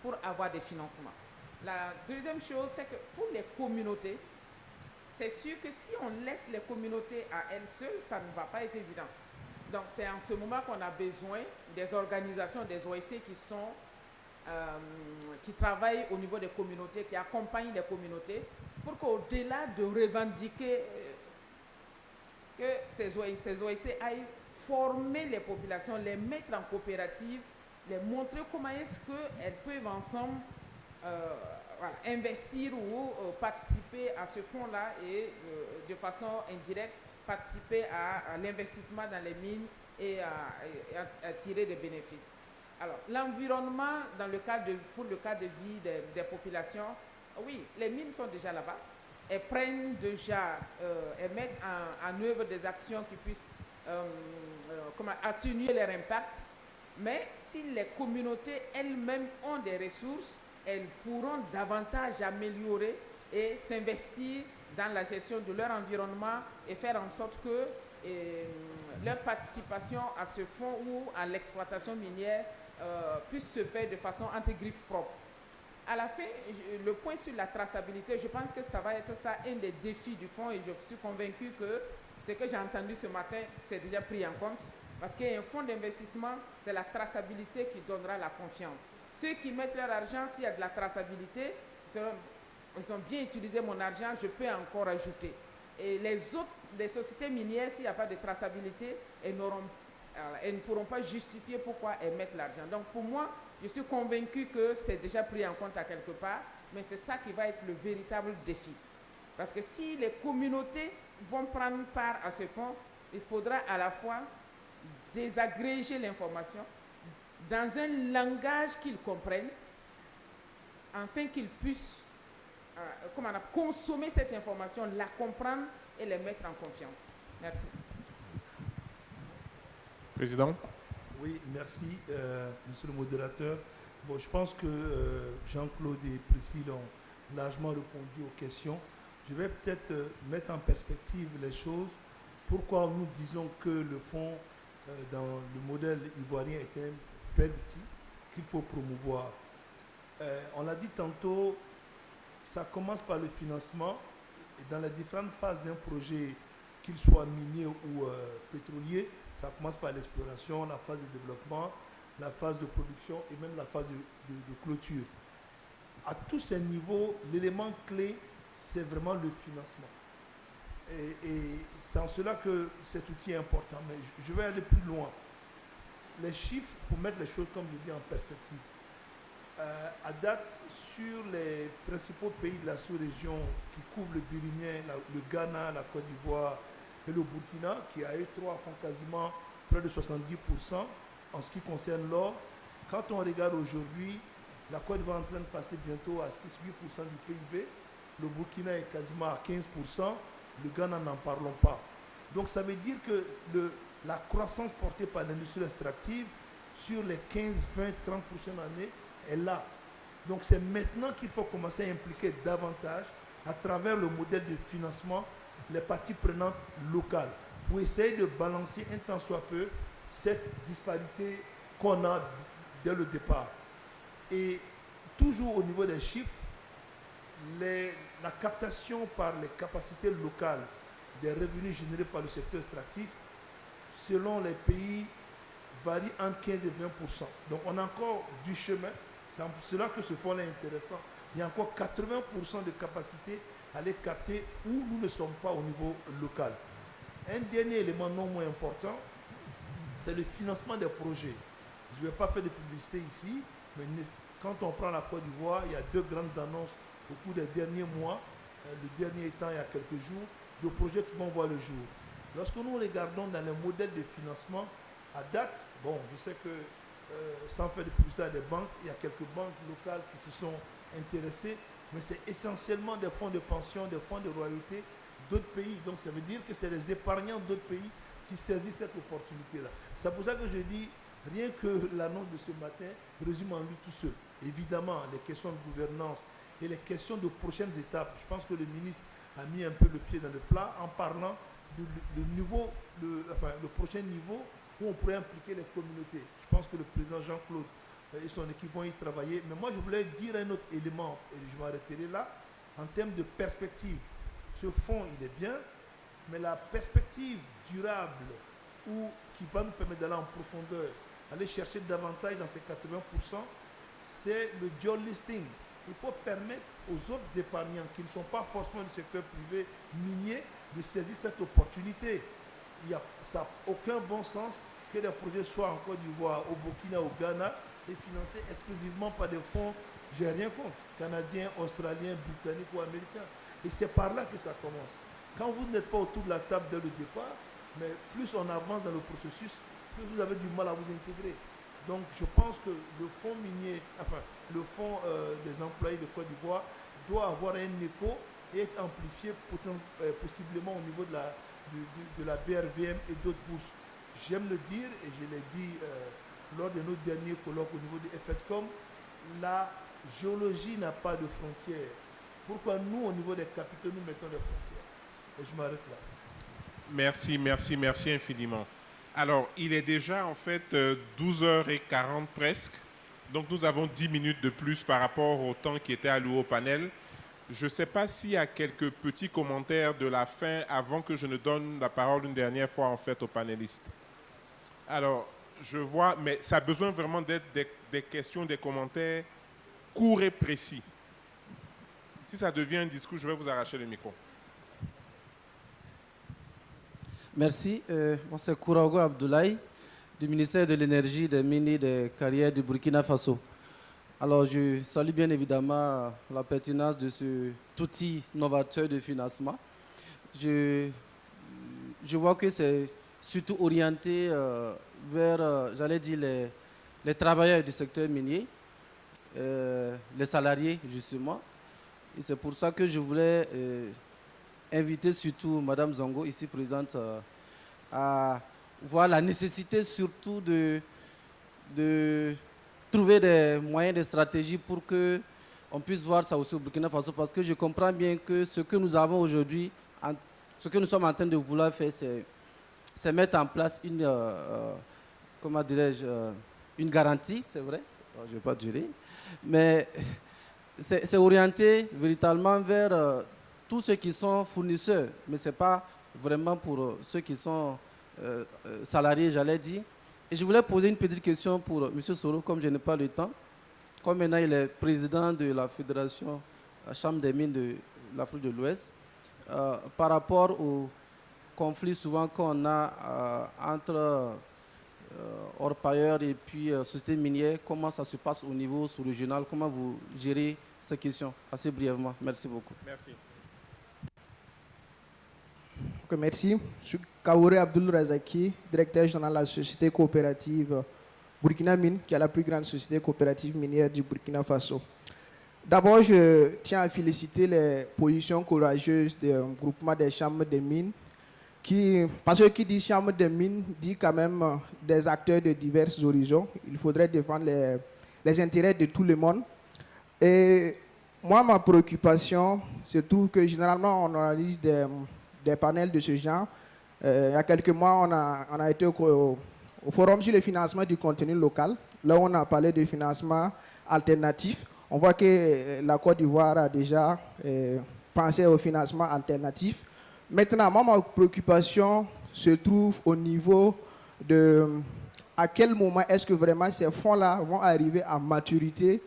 pour avoir des financements. La deuxième chose, c'est que pour les communautés, c'est sûr que si on laisse les communautés à elles seules, ça ne va pas être évident. Donc c'est en ce moment qu'on a besoin des organisations, des OSC qui travaillent au niveau des communautés, qui accompagnent les communautés, pour qu'au-delà de revendiquer que ces OSC aillent former les populations, les mettre en coopérative, les montrer comment est-ce qu'elles peuvent ensemble investir ou participer à ce fonds-là et de façon indirecte participer à l'investissement dans les mines et à tirer des bénéfices. Alors, l'environnement pour le cadre de vie des populations, oui, les mines sont déjà là-bas. Elles prennent déjà, elles mettent en œuvre des actions qui puissent atténuer leur impact. Mais si les communautés elles-mêmes ont des ressources, elles pourront davantage améliorer et s'investir dans la gestion de leur environnement et faire en sorte que leur participation à ce fonds ou à l'exploitation minière puisse se faire de façon entre griffes propres. À la fin, le point sur la traçabilité, je pense que ça va être ça un des défis du fonds et je suis convaincu que ce que j'ai entendu ce matin, c'est déjà pris en compte parce qu'un fonds d'investissement, c'est la traçabilité qui donnera la confiance. Ceux qui mettent leur argent, s'il y a de la traçabilité, ils ont bien utilisé mon argent, je peux encore ajouter. Et les sociétés minières, s'il n'y a pas de traçabilité, elles ne pourront pas justifier pourquoi elles mettent l'argent. Donc pour moi, je suis convaincu que c'est déjà pris en compte à quelque part, mais c'est ça qui va être le véritable défi. Parce que si les communautés vont prendre part à ce fonds, il faudra à la fois désagréger l'information dans un langage qu'ils comprennent, afin qu'ils puissent consommer cette information, la comprendre et les mettre en confiance. Merci. Président. Oui, merci, monsieur le modérateur. Bon, je pense que Jean-Claude et Priscille ont largement répondu aux questions. Je vais peut-être mettre en perspective les choses. Pourquoi nous disons que le fonds dans le modèle ivoirien est un bel outil qu'il faut promouvoir. On l'a dit tantôt, ça commence par le financement et dans les différentes phases d'un projet, qu'il soit minier ou pétrolier, ça commence par l'exploration, la phase de développement, la phase de production et même la phase de clôture. À tous ces niveaux, l'élément clé, c'est vraiment le financement. Et c'est en cela que cet outil est important. Mais je vais aller plus loin. les chiffres, pour mettre les choses, comme je dis, en perspective, à date, sur les principaux pays de la sous-région qui couvrent le Birimien, le Ghana, la Côte d'Ivoire et le Burkina, qui à eux trois font quasiment près de 70% en ce qui concerne l'or. Quand on regarde aujourd'hui, la Côte d'Ivoire est en train de passer bientôt à 6-8% du PIB. Le Burkina est quasiment à 15%. Le Ghana, n'en parlons pas. Donc ça veut dire que la croissance portée par l'industrie extractive sur les 15, 20, 30 prochaines années est là. Donc c'est maintenant qu'il faut commencer à impliquer davantage à travers le modèle de financement les parties prenantes locales pour essayer de balancer un tant soit peu cette disparité qu'on a dès le départ. Et toujours au niveau des chiffres, la captation par les capacités locales des revenus générés par le secteur extractif, selon les pays, varie entre 15 et 20%. Donc on a encore du chemin. C'est pour cela que ce fonds-là est intéressant. Il y a encore 80% de capacité à les capter où nous ne sommes pas au niveau local. Un dernier élément non moins important, c'est le financement des projets. Je ne vais pas faire de publicité ici, mais quand on prend la Côte d'Ivoire, il y a deux grandes annonces au cours des derniers mois, le dernier étant il y a quelques jours, de projets qui vont voir le jour. Lorsque nous regardons dans les modèles de financement, à date, bon, je sais que sans faire de publicité à des banques, il y a quelques banques locales qui se sont intéressées, mais c'est essentiellement des fonds de pension, des fonds de royauté d'autres pays. Donc ça veut dire que c'est les épargnants d'autres pays qui saisissent cette opportunité-là. C'est pour ça que je dis, rien que l'annonce de ce matin résume en lui tout seul. Évidemment, les questions de gouvernance et les questions de prochaines étapes, je pense que le ministre a mis un peu le pied dans le plat en parlant le prochain niveau où on pourrait impliquer les communautés. Je pense que le président Jean-Claude et son équipe vont y travailler. Mais moi, je voulais dire un autre élément, et je m'arrêterai là, en termes de perspective. Ce fonds, il est bien, mais la perspective durable qui va nous permettre d'aller en profondeur, aller chercher davantage dans ces 80%, c'est le dual listing. Il faut permettre aux autres épargnants qui ne sont pas forcément du secteur privé minier de saisir cette opportunité. Ça n'a aucun bon sens que les projets soient en Côte d'Ivoire, au Burkina, au Ghana, et financés exclusivement par des fonds, j'ai rien contre, canadiens, australiens, britanniques ou américains. Et c'est par là que ça commence. Quand vous n'êtes pas autour de la table dès le départ, mais plus on avance dans le processus, plus vous avez du mal à vous intégrer. Donc je pense que le fonds minier, le fonds des employés de Côte d'Ivoire doit avoir un écho et être amplifié possiblement au niveau de la BRVM et d'autres bourses. J'aime le dire, et je l'ai dit lors de nos derniers colloques au niveau de FEDCOM, la géologie n'a pas de frontières. Pourquoi nous, au niveau des capitaux, nous mettons des frontières? Et je m'arrête là. Merci infiniment. Alors, il est déjà en fait 12h40 presque. Donc, nous avons 10 minutes de plus par rapport au temps qui était alloué au panel. Je ne sais pas s'il y a quelques petits commentaires de la fin avant que je ne donne la parole une dernière fois en fait aux panélistes. Alors, je vois, mais ça a besoin vraiment d'être des questions, des commentaires courts et précis. Si ça devient un discours, je vais vous arracher le micro. Merci. Moi, c'est Kourago Abdoulaye, du ministère de l'Énergie, des Mines et des Carrières du Burkina Faso. Alors, je salue bien évidemment la pertinence de cet outil novateur de financement. Je vois que c'est surtout orienté vers, j'allais dire, les travailleurs du secteur minier, les salariés, justement. Et c'est pour ça que je voulais inviter surtout Mme Zongo, ici présente, à voir la nécessité surtout de trouver des moyens, des stratégies pour qu'on puisse voir ça aussi au Burkina Faso, parce que je comprends bien que ce que nous avons aujourd'hui, ce que nous sommes en train de vouloir faire, c'est mettre en place une, comment dirais-je, une garantie, c'est vrai, je ne vais pas durer, mais c'est orienté véritablement vers tous ceux qui sont fournisseurs, mais ce n'est pas vraiment pour ceux qui sont salariés, j'allais dire. Et je voulais poser une petite question pour M. Soro, comme je n'ai pas le temps. Comme maintenant il est président de la Fédération, la Chambre des mines de l'Afrique de l'Ouest, par rapport au conflit souvent qu'on a entre orpailleurs et puis sociétés minières, comment ça se passe au niveau sous-régional, comment vous gérez ces questions assez brièvement. Merci beaucoup. Merci. Okay, merci. Je suis Kaouré Abdul Razaki, directeur général de la société coopérative Burkina Mine, qui est la plus grande société coopérative minière du Burkina Faso. D'abord, je tiens à féliciter les positions courageuses du groupement des chambres des mines, parce que qui dit chambre des mines dit quand même des acteurs de divers horizons. Il faudrait défendre les intérêts de tout le monde. Et moi, ma préoccupation, se trouve que généralement, on analyse des panels de ce genre. Il y a quelques mois, on a été au forum sur le financement du contenu local. Là, on a parlé de financement alternatif. On voit que la Côte d'Ivoire a déjà pensé au financement alternatif. Maintenant, moi, ma préoccupation se trouve au niveau de à quel moment est-ce que vraiment ces fonds-là vont arriver à maturité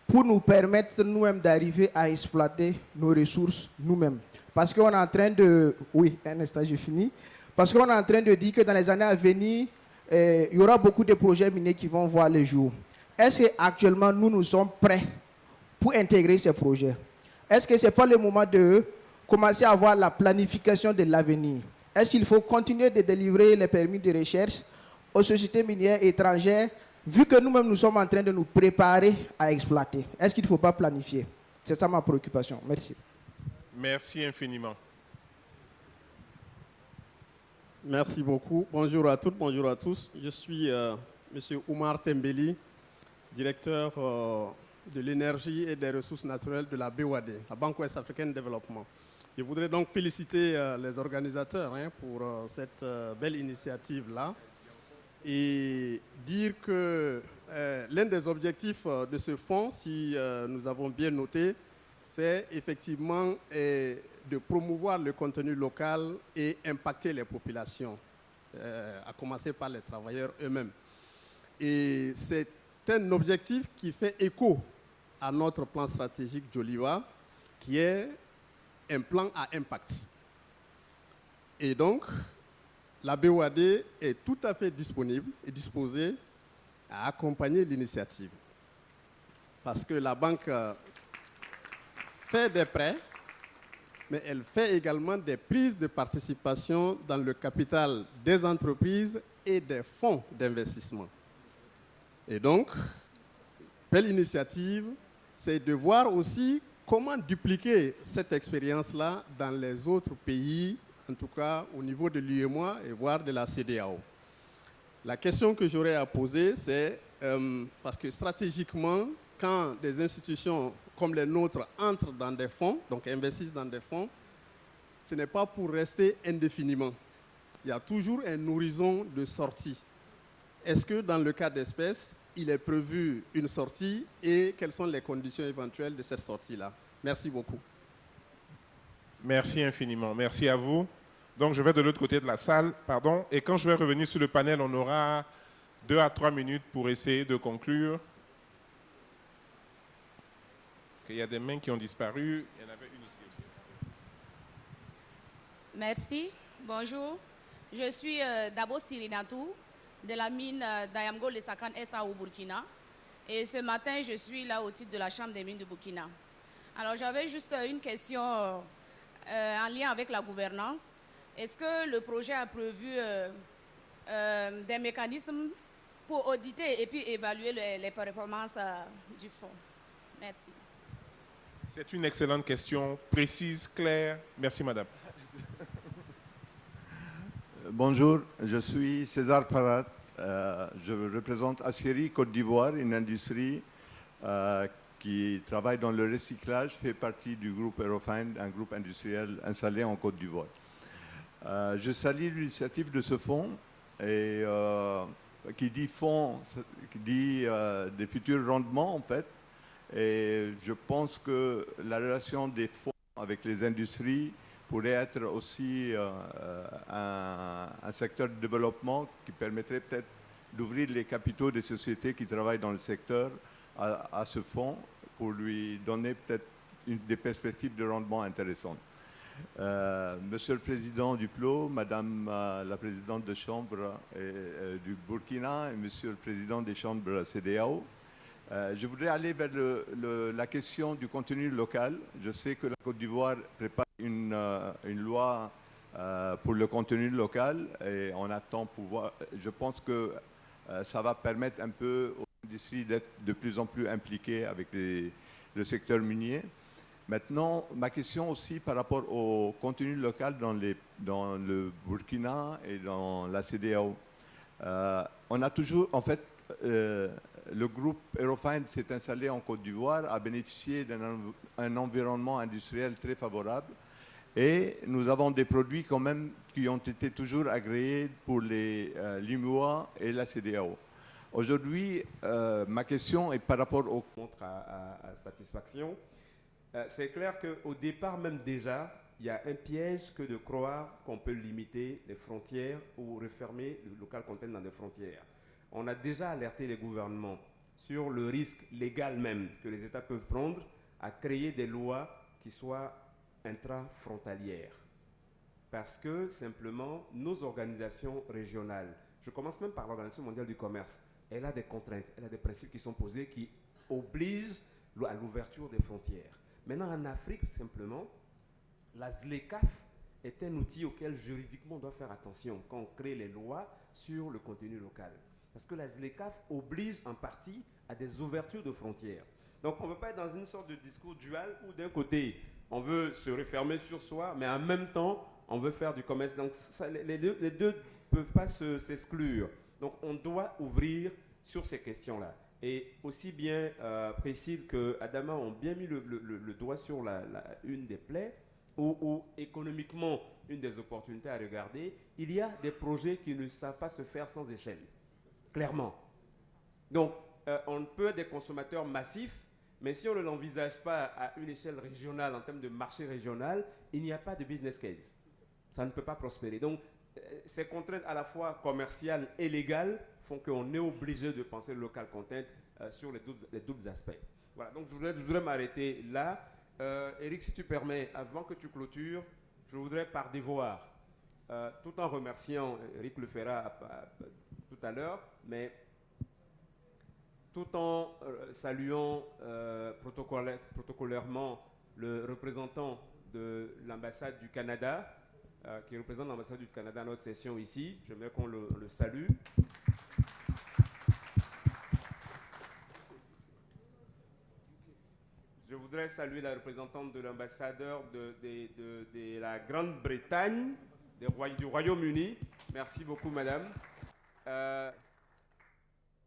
pour nous permettre nous-mêmes d'arriver à exploiter nos ressources nous-mêmes. Parce qu'on est en train de... Oui, un instant, j'ai fini. Parce qu'on est en train de dire que dans les années à venir, il y aura beaucoup de projets miniers qui vont voir le jour. Est-ce qu'actuellement, nous sommes prêts pour intégrer ces projets? Est-ce que ce n'est pas le moment de commencer à voir la planification de l'avenir? Est-ce qu'il faut continuer de délivrer les permis de recherche aux sociétés minières étrangères, vu que nous-mêmes, nous sommes en train de nous préparer à exploiter? Est-ce qu'il ne faut pas planifier? C'est ça ma préoccupation. Merci. Merci infiniment. Merci beaucoup. Bonjour à toutes, bonjour à tous. Je suis M. Oumar Tembeli, directeur de l'énergie et des ressources naturelles de la BOAD, la Banque Ouest Africaine de Développement. Je voudrais donc féliciter les organisateurs pour cette belle initiative-là et dire que l'un des objectifs de ce fonds, si nous avons bien noté, c'est effectivement de promouvoir le contenu local et impacter les populations, à commencer par les travailleurs eux-mêmes. Et c'est un objectif qui fait écho à notre plan stratégique Joliva, qui est un plan à impact. Et donc, la BOAD est tout à fait disponible et disposée à accompagner l'initiative. Parce que la banque fait des prêts, mais elle fait également des prises de participation dans le capital des entreprises et des fonds d'investissement. Et donc, belle initiative, c'est de voir aussi comment dupliquer cette expérience-là dans les autres pays, en tout cas au niveau de l'UEMOA et voire de la CEDEAO. La question que j'aurais à poser, c'est parce que stratégiquement, quand des institutions comme les nôtres entrent dans des fonds, donc investissent dans des fonds, ce n'est pas pour rester indéfiniment. Il y a toujours un horizon de sortie. Est-ce que dans le cas d'espèce, il est prévu une sortie et quelles sont les conditions éventuelles de cette sortie-là? Merci beaucoup. Merci infiniment. Merci à vous. Donc, je vais de l'autre côté de la salle, pardon. Et quand je vais revenir sur le panel, on aura 2 à 3 minutes pour essayer de conclure. Il y a des mains qui ont disparu. Il y en avait une ici aussi. Merci. Bonjour. Je suis Dabo Sirinatou de la mine d'Ayamgo Le Sakan SA au Burkina. Et ce matin, je suis là au titre de la Chambre des mines du Burkina. Alors, j'avais juste une question en lien avec la gouvernance. Est-ce que le projet a prévu des mécanismes pour auditer et puis évaluer les performances du fonds? Merci. C'est une excellente question, précise, claire. Merci, madame. Bonjour, je suis César Farad. Je représente Aciérie Côte d'Ivoire, une industrie qui travaille dans le recyclage, fait partie du groupe Eurofine, un groupe industriel installé en Côte d'Ivoire. Je salue l'initiative de ce fonds et qui dit fonds, qui dit des futurs rendements en fait. Et je pense que la relation des fonds avec les industries pourrait être aussi un secteur de développement qui permettrait peut-être d'ouvrir les capitaux des sociétés qui travaillent dans le secteur à ce fonds pour lui donner peut-être des perspectives de rendement intéressantes. Monsieur le Président du PLO, Madame la Présidente de Chambre du Burkina et Monsieur le Président des Chambres CEDEAO. Je voudrais aller vers la question du contenu local. Je sais que la Côte d'Ivoire prépare une loi pour le contenu local et on attend pouvoir. Je pense que ça va permettre un peu aux industries d'être de plus en plus impliquées avec le secteur minier. Maintenant, ma question aussi par rapport au contenu local dans le Burkina et dans la CEDEAO. On a toujours, en fait, le groupe Eurofine s'est installé en Côte d'Ivoire, a bénéficié d'un environnement industriel très favorable et nous avons des produits quand même qui ont été toujours agréés pour l'UMOA et la CEDEAO. Aujourd'hui, ma question est par rapport au... Montre à satisfaction. C'est clair qu'au départ même déjà, il y a un piège que de croire qu'on peut limiter les frontières ou refermer le local content dans des frontières. On a déjà alerté les gouvernements sur le risque légal même que les États peuvent prendre à créer des lois qui soient intrafrontalières. Parce que simplement, nos organisations régionales, je commence même par l'Organisation mondiale du commerce, elle a des contraintes, elle a des principes qui sont posés qui obligent à l'ouverture des frontières. Maintenant, en Afrique, simplement, la ZLECAf est un outil auquel juridiquement on doit faire attention quand on crée les lois sur le contenu local. Parce que la ZLECAf oblige en partie à des ouvertures de frontières. Donc on ne veut pas être dans une sorte de discours dual où d'un côté, on veut se refermer sur soi, mais en même temps, on veut faire du commerce. Donc ça, les deux ne peuvent pas s'exclure. Donc on doit ouvrir sur ces questions-là. Et aussi bien Priscille que Adama ont bien mis le doigt sur une des plaies, ou économiquement une des opportunités à regarder. Il y a des projets qui ne savent pas se faire sans échelle, clairement. Donc on peut être des consommateurs massifs, mais si on ne l'envisage pas à une échelle régionale, en termes de marché régional, il n'y a pas de business case. Ça ne peut pas prospérer. Donc ces contraintes à la fois commerciales et légales font qu'on est obligé de penser le local content sur les doubles aspects. Voilà, donc je voudrais m'arrêter là. Eric, si tu permets, avant que tu clôtures, je voudrais par devoir, tout en remerciant, Eric le fera tout à l'heure, mais tout en saluant protocolairement le représentant de l'ambassade du Canada, qui représente l'ambassade du Canada à notre session ici, j'aimerais qu'on le salue. Je voudrais saluer la représentante de l'ambassadeur de la Grande-Bretagne, du Royaume-Uni. Merci beaucoup, madame.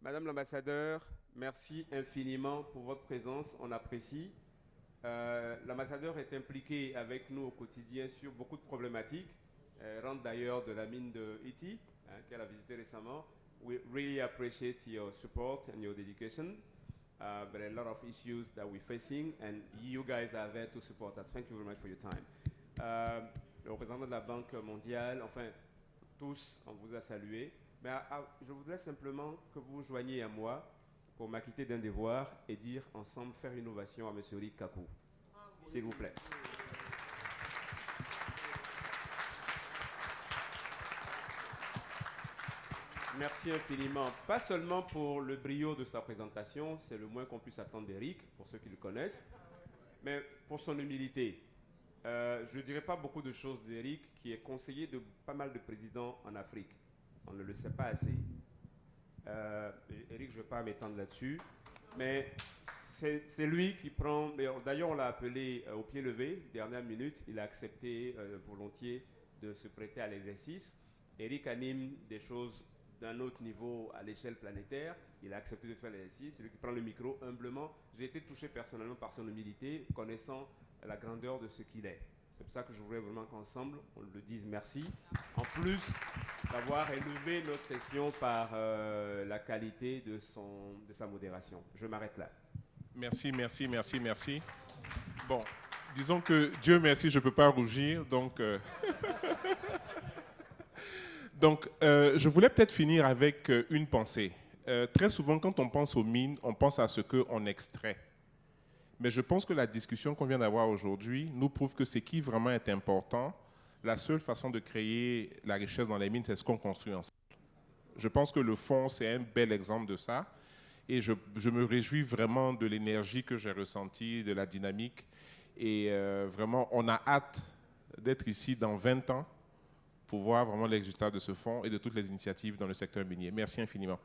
Madame l'ambassadeur, merci infiniment pour votre présence, on apprécie. L'ambassadeur est impliqué avec nous au quotidien sur beaucoup de problématiques. Elle rentre d'ailleurs de la mine de Ity, qu'elle a visité récemment. We really appreciate your support and your dedication. But a lot of issues that we're facing, and you guys are there to support us. Thank you very much for your time. Le représentant de la Banque mondiale, enfin, tous, on vous a salué. Mais je voudrais simplement que vous joigniez à moi pour m'acquitter d'un devoir et dire ensemble, faire une ovation à M. Rick Kakou. S'il vous plaît. Merci infiniment, pas seulement pour le brio de sa présentation, c'est le moins qu'on puisse attendre d'Eric, pour ceux qui le connaissent, mais pour son humilité. Je ne dirais pas beaucoup de choses d'Eric, qui est conseiller de pas mal de présidents en Afrique. On ne le sait pas assez. Eric, je ne vais pas m'étendre là-dessus, mais c'est lui qui prend... D'ailleurs, on l'a appelé au pied levé, dernière minute, il a accepté volontiers de se prêter à l'exercice. Eric anime des choses d'un autre niveau à l'échelle planétaire. Il a accepté de faire l'exercice. C'est lui qui prend le micro humblement. J'ai été touché personnellement par son humilité, connaissant la grandeur de ce qu'il est. C'est pour ça que je voudrais vraiment qu'ensemble, on le dise merci. En plus d'avoir élevé notre session par la qualité de sa modération. Je m'arrête là. Merci, merci, merci, merci. Bon, disons que Dieu merci, je ne peux pas rougir, donc... Donc, je voulais peut-être finir avec une pensée. Très souvent, quand on pense aux mines, on pense à ce qu'on extrait. Mais je pense que la discussion qu'on vient d'avoir aujourd'hui nous prouve que ce qui vraiment est important, la seule façon de créer la richesse dans les mines, c'est ce qu'on construit ensemble. Je pense que le fonds, c'est un bel exemple de ça. Et je me réjouis vraiment de l'énergie que j'ai ressentie, de la dynamique. Et vraiment, on a hâte d'être ici dans 20 ans pour voir vraiment les résultats de ce fonds et de toutes les initiatives dans le secteur minier. Merci infiniment.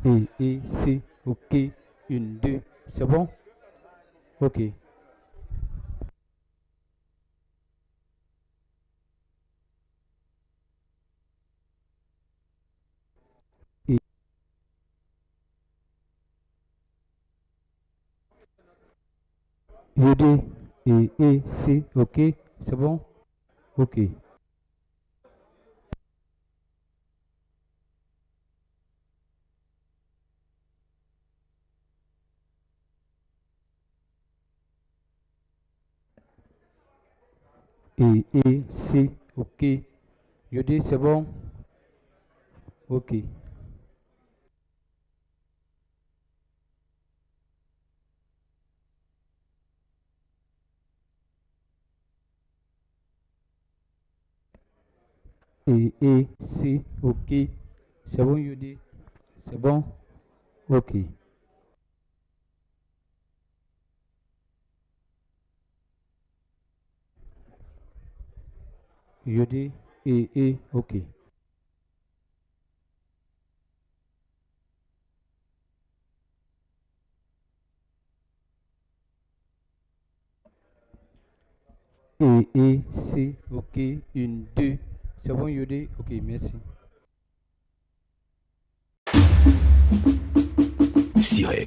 et, C, ok, 1, 2, c'est bon? Ok. UD et, C, ok, c'est bon? Ok. Et, C, ok. UD, c'est bon? Ok. Et, C, ok. C'est bon, UD? C'est bon? Ok. UD et, ok. Et, C, ok, 1, 2. C'est bon, UD? Ok, merci. Sirex.